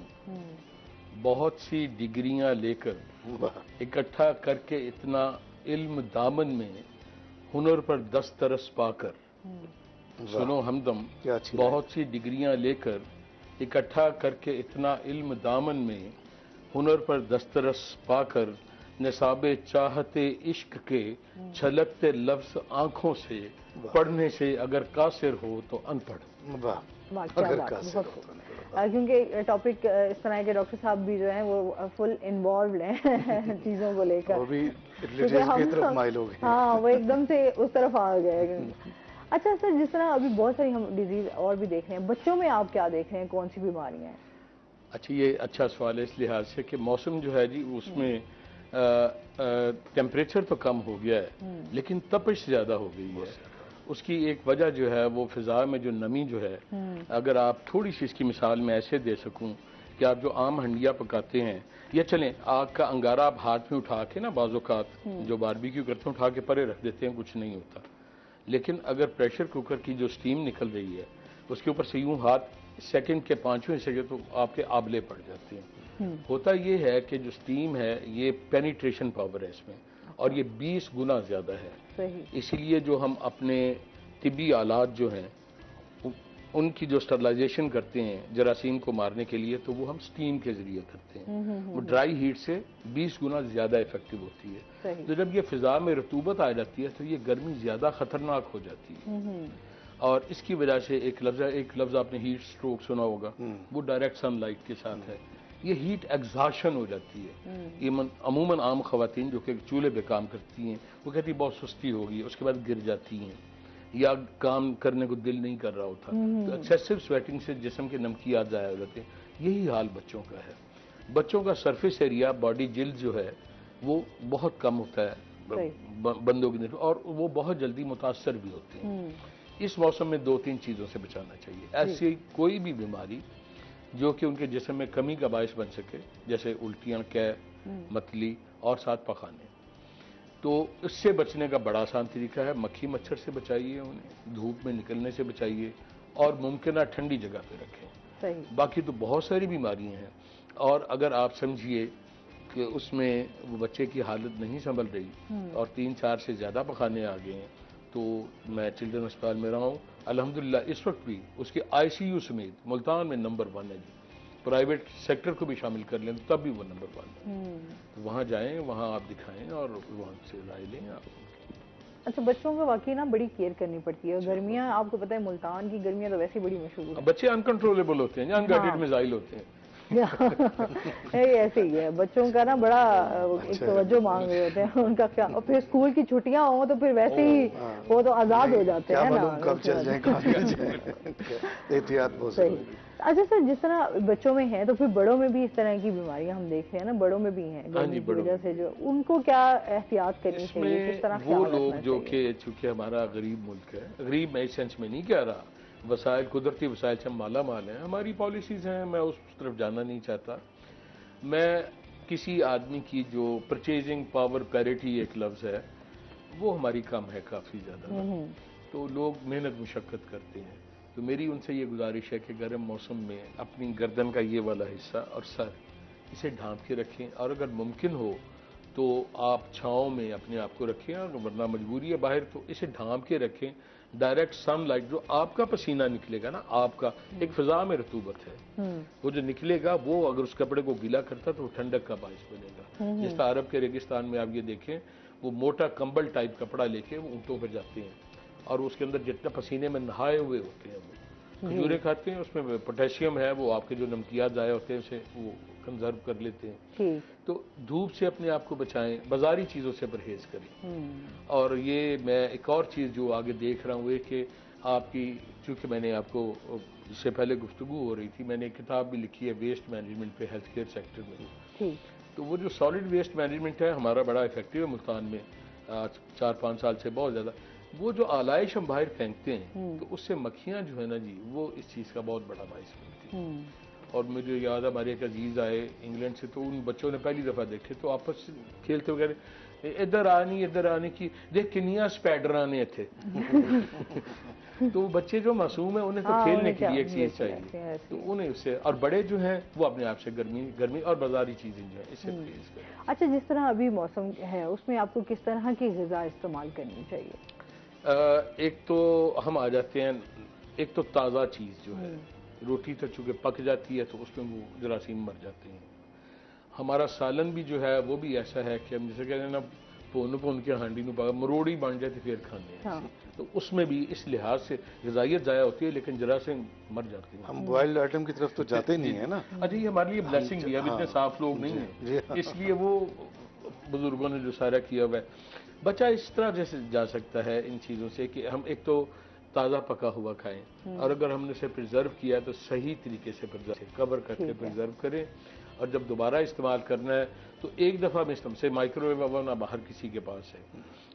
بہت سی ڈگریاں لے کر اکٹھا کر کے اتنا علم دامن میں, ہنر پر دسترس پا کر. سنو ہمدم بہت سی ڈگریاں لے کر اکٹھا کر کے اتنا علم دامن میں, ہنر پر دسترس پا کر, نصاب چاہتے عشق کے چھلکتے لفظ آنکھوں سے, پڑھنے سے اگر قاصر ہو تو ان پڑھ. کیونکہ ٹاپک اس طرح کے ڈاکٹر صاحب بھی جو ہیں وہ فل انوالوڈ ہیں چیزوں کو لے کر. ہاں, وہ ایک دم سے اس طرف آ گئے. اچھا سر, جس طرح ابھی بہت ساری ہم ڈیزیز اور بھی دیکھ رہے ہیں, بچوں میں آپ کیا دیکھ رہے ہیں, کون سی بیماریاں ہیں؟ اچھا, یہ اچھا سوال ہے اس لحاظ سے کہ موسم جو ہے جی, اس میں ٹیمپریچر تو کم ہو گیا ہے لیکن تپش زیادہ ہو گئی ہے. اس کی ایک وجہ جو ہے وہ فضا میں جو نمی جو ہے, اگر آپ تھوڑی سی اس کی مثال میں ایسے دے سکوں کہ آپ جو عام ہنڈیا پکاتے ہیں, یا چلیں آگ کا انگارہ آپ ہاتھ میں اٹھا کے نا, بعض اوقات جو باربیکیو کرتے ہیں اٹھا کے پرے رکھ دیتے ہیں, کچھ نہیں ہوتا. لیکن اگر پریشر کوکر کی جو سٹیم نکل رہی ہے اس کے اوپر سے یوں ہاتھ سیکنڈ کے 5ویں حصے کے تو آپ کے آبلے پڑ جاتے ہیں. ہوتا یہ ہے کہ جو سٹیم ہے یہ پینیٹریشن پاور ہے اس میں, اور یہ 20 گنا زیادہ ہے. اسی لیے جو ہم اپنے طبی آلات جو ہیں ان کی جو سٹرلائزیشن کرتے ہیں جراثیم کو مارنے کے لیے, تو وہ ہم سٹیم کے ذریعے کرتے ہیں. وہ ڈرائی ہیٹ سے 20 گنا زیادہ افیکٹو ہوتی ہے. تو جب یہ فضا میں رطوبت آ جاتی ہے تو یہ گرمی زیادہ خطرناک ہو جاتی ہے. اور اس کی وجہ سے ایک لفظ آپ نے ہیٹ سٹروک سنا ہوگا, وہ ڈائریکٹ سن لائٹ کے ساتھ ہے. یہ ہیٹ ایگزاشن ہو جاتی ہے. یہ عموماً عام خواتین جو کہ چولہے پہ کام کرتی ہیں وہ کہتی ہیں بہت سستی ہوگی, اس کے بعد گر جاتی ہیں. یا کام کرنے کو دل نہیں کر رہا ہوتا، تو ایکسیسو سویٹنگ سے جسم کے نمکیات ضائع ہو جاتے ہیں۔ یہی حال بچوں کا ہے۔ بچوں کا سرفیس ایریا، باڈی جلد جو ہے وہ بہت کم ہوتا ہے بندوں کی نسبت، اور وہ بہت جلدی متاثر بھی ہوتے ہیں۔ اس موسم میں 2-3 چیزوں سے بچانا چاہیے۔ ایسی کوئی بھی بیماری جو کہ ان کے جسم میں کمی کا باعث بن سکے، جیسے الٹیاں، قے، متلی اور ساتھ پخانے، تو اس سے بچنے کا بڑا آسان طریقہ ہے مکھی مچھر سے بچائیے، انہیں دھوپ میں نکلنے سے بچائیے، اور ممکنہ ٹھنڈی جگہ پہ رکھیں۔ باقی تو بہت ساری بیماریاں ہیں، اور اگر آپ سمجھیے کہ اس میں وہ بچے کی حالت نہیں سنبھل رہی اور 3-4 سے زیادہ پخانے آ گئے ہیں، تو میں چلڈرن اسپتال میں رہا ہوں، الحمدللہ اس وقت بھی اس کے آئی سی یو سمیت ملتان میں نمبر 1 ہے جی۔ پرائیویٹ سیکٹر کو بھی شامل کر لیں تب بھی وہ نمبر 1 ہے۔ تو وہاں جائیں، وہاں آپ دکھائیں اور وہاں سے رائے لیں آپ۔ اچھا، بچوں کا واقعی نا بڑی کیئر کرنی پڑتی ہے۔ گرمیاں آپ کو پتہ ہے ملتان کی گرمیاں تو ویسے بڑی مشہور ہیں۔ بچے انکنٹرولبل ہوتے ہیں، ان گائیڈڈ میزائل ہوتے ہیں۔ ایسے ہی ہے، بچوں کا نا بڑا ایک توجہ مانگ رہے ہوتے ہیں ان کا کیا، اور پھر اسکول کی چھٹیاں ہوں تو پھر ویسے ہی وہ تو آزاد ہو جاتے ہیں نا، کب چل جائیں کہاں جائیں، احتیاط بہت ضروری ہے۔ اچھا سر، جس طرح بچوں میں ہیں تو پھر بڑوں میں بھی اس طرح کی بیماریاں ہم دیکھ رہے ہیں نا، بڑوں میں بھی ہیں گرمی کی وجہ سے، جو ان کو کیا احتیاط کرنی چاہیے، کس طرح وہ لوگ جو کہ چونکہ ہمارا غریب ملک ہے، غریب میں اس سینس میں نہیں کہہ رہا، وسائل، قدرتی وسائل سے ہم مالا مال ہیں، ہماری پالیسیز ہیں، میں اس طرف جانا نہیں چاہتا۔ میں کسی آدمی کی جو پرچیزنگ پاور پیریٹی ایک لفظ ہے، وہ ہماری کم ہے کافی زیادہ، تو لوگ محنت مشقت کرتے ہیں، تو میری ان سے یہ گزارش ہے کہ گرم موسم میں اپنی گردن کا یہ والا حصہ اور سر اسے ڈھانپ کے رکھیں، اور اگر ممکن ہو تو آپ چھاؤں میں اپنے آپ کو رکھیں، اور ورنہ مجبوری ہے باہر تو اسے ڈھانپ کے رکھیں۔ ڈائریکٹ سن لائٹ، جو آپ کا پسینہ نکلے گا نا، آپ کا ایک فضا میں رطوبت ہے، وہ جو نکلے گا وہ اگر اس کپڑے کو گیلا کرتا تو وہ ٹھنڈک کا باعث بنے گا۔ جس طرح عرب کے ریگستان میں آپ یہ دیکھیں، وہ موٹا کمبل ٹائپ کپڑا لے کے وہ اونٹوں پر جاتے ہیں، اور اس کے اندر جتنا پسینے میں نہائے ہوئے ہوتے ہیں، وہ کھجوریں کھاتے ہیں، اس میں پوٹیشیم ہے، وہ آپ کے جو نمکیات ضائع ہوتے ہیں اسے وہ کنزرو کر لیتے ہیں۔ تو دھوپ سے اپنے آپ کو بچائیں، بازاری چیزوں سے پرہیز کریں۔ اور یہ میں ایک اور چیز جو آگے دیکھ رہا ہوں یہ کہ آپ کی، چونکہ میں نے آپ کو اس سے پہلے گفتگو ہو رہی تھی، میں نے ایک کتاب بھی لکھی ہے ویسٹ مینجمنٹ پہ ہیلتھ کیئر سیکٹر میں، تو وہ جو سالڈ ویسٹ مینجمنٹ ہے ہمارا بڑا افیکٹو ہے ملتان میں، 4-5 سال سے بہت زیادہ۔ وہ جو آلائش ہم باہر پھینکتے ہیں تو اس سے مکھیاں جو ہے نا جی، وہ اس چیز کا بہت بڑا باعث بنتی ہیں۔ اور مجھے یاد ہے ہمارے ایک عزیز آئے انگلینڈ سے، تو ان بچوں نے پہلی دفعہ دیکھے تو آپس سے کھیلتے ہوئے ادھر آنی کی دیکھ کنیاں سپیڈر آنے تھے۔ تو بچے جو معصوم ہیں انہیں تو کھیلنے کے لیے ایک چیز چاہیے، تو انہیں اس سے، اور بڑے جو ہیں وہ اپنے آپ سے گرمی اور بازاری چیزیں جو ہیں اس سے پرہیز کریں۔ اچھا، جس طرح ابھی موسم ہے اس میں آپ کو کس طرح کی غذا استعمال کرنی چاہیے؟ ایک تو ہم آ جاتے ہیں، ایک تو تازہ چیز جو ہے، روٹی تو چونکہ پک جاتی ہے تو اس میں وہ جراثیم مر جاتے ہیں۔ ہمارا سالن بھی جو ہے وہ بھی ایسا ہے کہ ہم جیسے کہتے ہیں نا، پون کے ہانڈی نو پاگا مروڑی بن جائے تو پھر کھانے ہیں، تو اس میں بھی اس لحاظ سے غذائیت ضائع ہوتی ہے لیکن جراثیم مر جاتے ہیں۔ ہم بوائلڈ آئٹم کی طرف تو جاتے نہیں ہیں نا۔ اچھا، یہ ہمارے لیے بلیسنگ بھی ہے، اب اتنے صاف لوگ نہیں ہیں، اس لیے وہ بزرگوں نے جو سارا کیا ہوا ہے۔ بچہ اس طرح جیسے جا سکتا ہے ان چیزوں سے کہ ہم ایک تو تازہ پکا ہوا کھائیں، اور اگر ہم نے اسے پرزرو کیا تو صحیح طریقے سے کور کر کے پرزرو کریں، اور جب دوبارہ استعمال کرنا ہے تو ایک دفعہ میں استعمال سے مائکرو ویو اوون اب ہر کسی کے پاس ہے،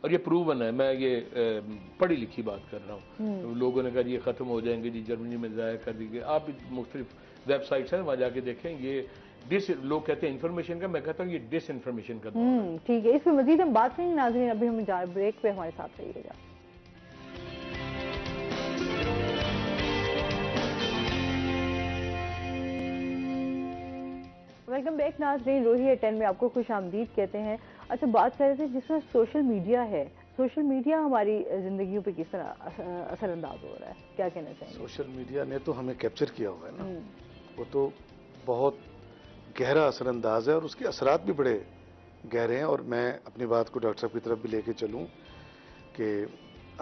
اور یہ پروون ہے، میں یہ پڑھی لکھی بات کر رہا ہوں۔ لوگوں نے کہا یہ ختم ہو جائیں گے جی، جرمنی میں ضائع کر دیجیے، آپ مختلف ویب سائٹس ہیں وہاں جا کے دیکھیں۔ یہ لوگ کہتے ہیں انفارمیشن کا، میں کہتا ہوں یہ ڈس انفارمیشن کا دور ہے۔ ٹھیک ہے، اس پہ مزید ہم بات کریں گے ناظرین، ابھی ہم بریک پہ ہمارے ساتھ رہیے گا۔ ویلکم بیک ناظرین، روہی ایٹ 10 میں آپ کو خوش آمدید کہتے ہیں۔ اچھا، بات کر رہے تھے جس طرح سوشل میڈیا ہے، سوشل میڈیا ہماری زندگیوں پہ کس طرح اثر انداز ہو رہا ہے، کیا کہنا چاہیں گے؟ سوشل میڈیا نے تو ہمیں کیپچر کیا ہوا ہے نا، وہ تو بہت گہرا اثر انداز ہے اور اس کے اثرات بھی بڑے گہرے ہیں۔ اور میں اپنی بات کو ڈاکٹر صاحب کی طرف بھی لے کے چلوں کہ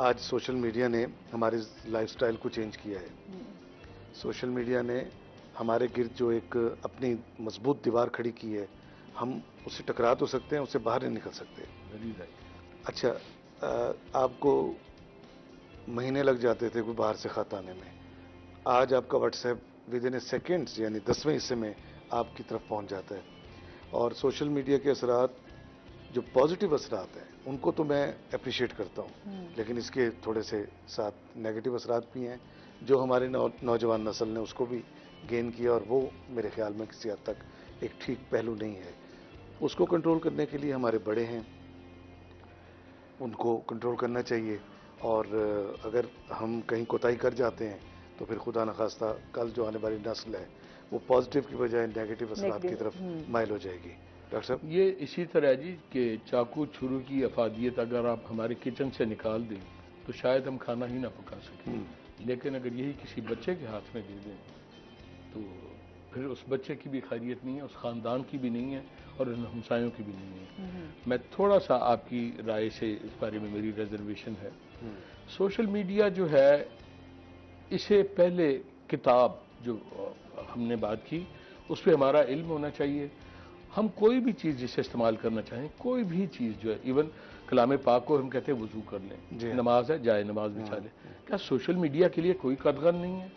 آج سوشل میڈیا نے ہماری لائف سٹائل کو چینج کیا ہے۔ سوشل میڈیا نے ہمارے گرد جو ایک اپنی مضبوط دیوار کھڑی کی ہے، ہم اس سے ٹکرا تو سکتے ہیں، اس سے باہر نہیں نکل سکتے۔ اچھا، آپ کو مہینے لگ جاتے تھے کوئی باہر سے خط آنے میں. آج آپ کا what's app with in a seconds یعنی 10ویں حصے میں آپ کی طرف پہنچ جاتا ہے. اور سوشل میڈیا کے اثرات جو پازیٹیو اثرات ہیں ان کو تو میں اپریشیٹ کرتا ہوں, لیکن اس کے تھوڑے سے ساتھ نیگیٹو اثرات بھی ہیں جو ہمارے نوجوان نسل نے اس کو بھی گین کیا, اور وہ میرے خیال میں کسی حد تک ایک ٹھیک پہلو نہیں ہے. اس کو کنٹرول کرنے کے لیے ہمارے بڑے ہیں, ان کو کنٹرول کرنا چاہیے. اور اگر ہم کہیں کوتاہی کر جاتے ہیں تو پھر خدا نخواستہ کل جو آنے والی نسل ہے وہ پازیٹیو کی بجائے نیگیٹو اثرات کی طرف مائل ہو جائے گی. ڈاکٹر صاحب, یہ اسی طرح ہے جی کہ چاقو چھری کی افادیت اگر آپ ہمارے کچن سے نکال دیں تو شاید ہم کھانا ہی نہ پکا سکیں, لیکن اگر یہی کسی بچے کے ہاتھ میں دے دیں تو پھر اس بچے کی بھی خیریت نہیں ہے, اس خاندان کی بھی نہیں ہے, اور ان ہمسایوں کی بھی نہیں ہے. میں تھوڑا سا آپ کی رائے سے اس بارے میں میری ریزرویشن ہے. سوشل میڈیا جو ہے اسے پہلے کتاب جو ہم نے بات کی اس پہ ہمارا علم ہونا چاہیے. ہم کوئی بھی چیز جسے استعمال کرنا چاہیں, کوئی بھی چیز جو ہے, ایون کلام پاک کو ہم کہتے ہیں وضو کر لیں, نماز ہے جائے نماز بچھا لیں, کیا سوشل میڈیا کے لیے کوئی قدغن نہیں ہے؟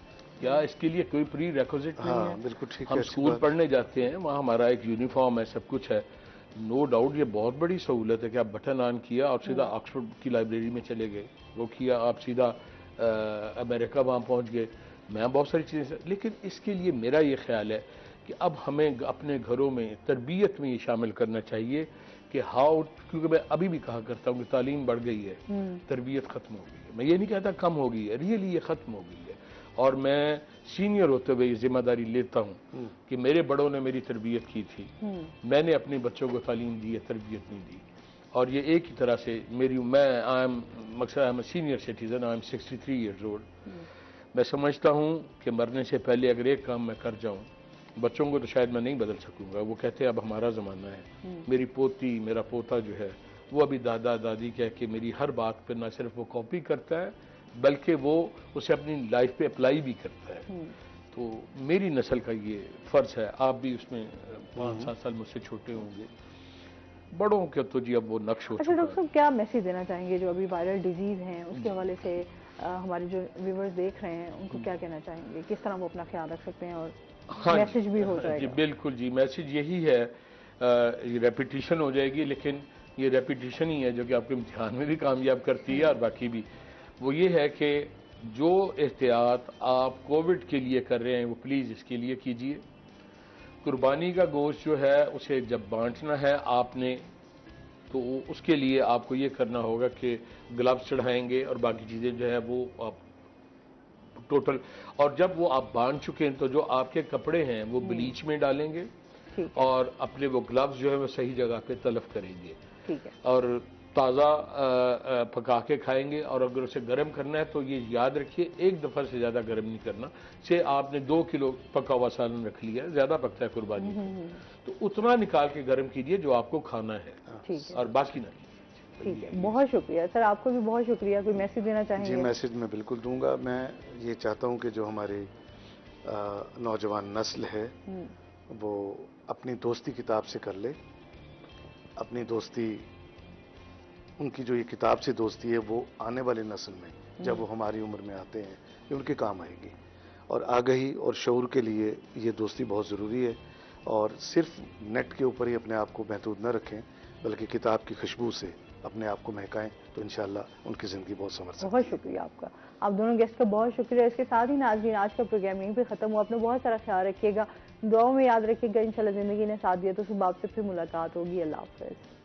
کیا اس کے لیے کوئی پری ریکوزٹ نہیں ہے؟ بالکل ٹھیک. ہم اسکول پڑھنے جاتے ہیں, وہاں ہمارا ایک یونیفارم ہے, سب کچھ ہے. نو ڈاؤٹ یہ بہت بڑی سہولت ہے کہ آپ بٹن آن کیا اور سیدھا آکسفورڈ کی لائبریری میں چلے گئے, وہ کیا آپ سیدھا امریکہ وہاں پہنچ گئے. میں بہت ساری چیزیں, لیکن اس کے لیے میرا یہ خیال ہے کہ اب ہمیں اپنے گھروں میں تربیت میں یہ شامل کرنا چاہیے کہ کیونکہ میں ابھی بھی کہا کرتا ہوں کہ تعلیم بڑھ گئی ہے, تربیت ختم ہو گئی ہے. میں یہ نہیں کہتا کم ہو گئی ہے, ریئلی یہ ختم ہو گئی ہے. اور میں سینئر ہوتے ہوئے یہ ذمہ داری لیتا ہوں کہ میرے بڑوں نے میری تربیت کی تھی, میں نے اپنے بچوں کو تعلیم دی ہے, تربیت نہیں دی. اور یہ ایک ہی طرح سے مقصد I am a senior citizen, I am 63 years old. میں سمجھتا ہوں کہ مرنے سے پہلے اگر ایک کام میں کر جاؤں, بچوں کو تو شاید میں نہیں بدل سکوں گا, وہ کہتے ہیں اب ہمارا زمانہ ہے. میری پوتی میرا پوتا جو ہے وہ ابھی دادا دادی کہہ کے میری ہر بات پہ نہ صرف وہ کاپی کرتا ہے بلکہ وہ اسے اپنی لائف پہ اپلائی بھی کرتا ہے. تو میری نسل کا یہ فرض ہے, آپ بھی اس میں 5-7 سال مجھ سے چھوٹے ہوں گے, بڑوں کے تو جی اب وہ نقش ہو چکا ہے. ڈاکٹر صاحب کیا میسیج دینا چاہیں گے جو ابھی وائرل ڈیزیز ہیں اس کے حوالے سے ہمارے جو ویورز دیکھ رہے ہیں ان کو کیا کہنا چاہیں گے, کس طرح وہ اپنا خیال رکھ سکتے ہیں اور میسیج بھی ہو جائے جی گا؟ بالکل جی, میسیج یہی ہے, یہ ریپیٹیشن ہو جائے گی, لیکن یہ ریپیٹیشن ہی ہے جو کہ آپ کے امتحان میں بھی کامیاب کرتی ہے اور باقی بھی. وہ یہ ہے کہ جو احتیاط آپ کووڈ کے لیے کر رہے ہیں وہ پلیز اس کے لیے کیجئے. قربانی کا گوشت جو ہے اسے جب بانٹنا ہے آپ نے تو اس کے لیے آپ کو یہ کرنا ہوگا کہ گلوز چڑھائیں گے اور باقی چیزیں جو ہے وہ آپ ٹوٹل, اور جب وہ آپ بانٹ چکے ہیں تو جو آپ کے کپڑے ہیں وہ بلیچ میں ڈالیں گے اور اپنے وہ گلوز جو ہے وہ صحیح جگہ پہ تلف کریں گے اور تازہ پکا کے کھائیں گے. اور اگر اسے گرم کرنا ہے تو یہ یاد رکھیے ایک دفعہ سے زیادہ گرم نہیں کرنا. سے آپ نے 2 کلو پکا ہوا سالن رکھ لیا, زیادہ پکتا ہے قربانی تو اتنا نکال کے گرم کیجئے جو آپ کو کھانا ہے اور باقی نہ. ٹھیک ہے, بہت شکریہ سر, آپ کو بھی بہت شکریہ. کوئی میسیج دینا چاہیں گے؟ جی میسیج میں بالکل دوں گا. میں یہ چاہتا ہوں کہ جو ہماری نوجوان نسل ہے وہ اپنی دوستی کتاب سے کر لے. اپنی دوستی, ان کی جو یہ کتاب سے دوستی ہے وہ آنے والی نسل میں جب وہ ہماری عمر میں آتے ہیں یہ ان کے کام آئے گی. اور آگہی اور شعور کے لیے یہ دوستی بہت ضروری ہے. اور صرف نیٹ کے اوپر ہی اپنے آپ کو محدود نہ رکھیں بلکہ کتاب کی خوشبو سے اپنے آپ کو مہکائیں تو انشاءاللہ ان کی زندگی بہت سنور سکتی ہے. بہت شکریہ آپ کا, آپ دونوں گیسٹ کا بہت شکریہ. اس کے ساتھ ہی ناظرین آج کا پروگرام یہیں پہ ختم ہوا. اپنا بہت سارا خیال رکھیے گا, دعاؤں میں یاد رکھیے گا. انشاءاللہ زندگی نے ساتھ دیا تو صبح آپ سے پھر ملاقات ہوگی. اللہ حافظ.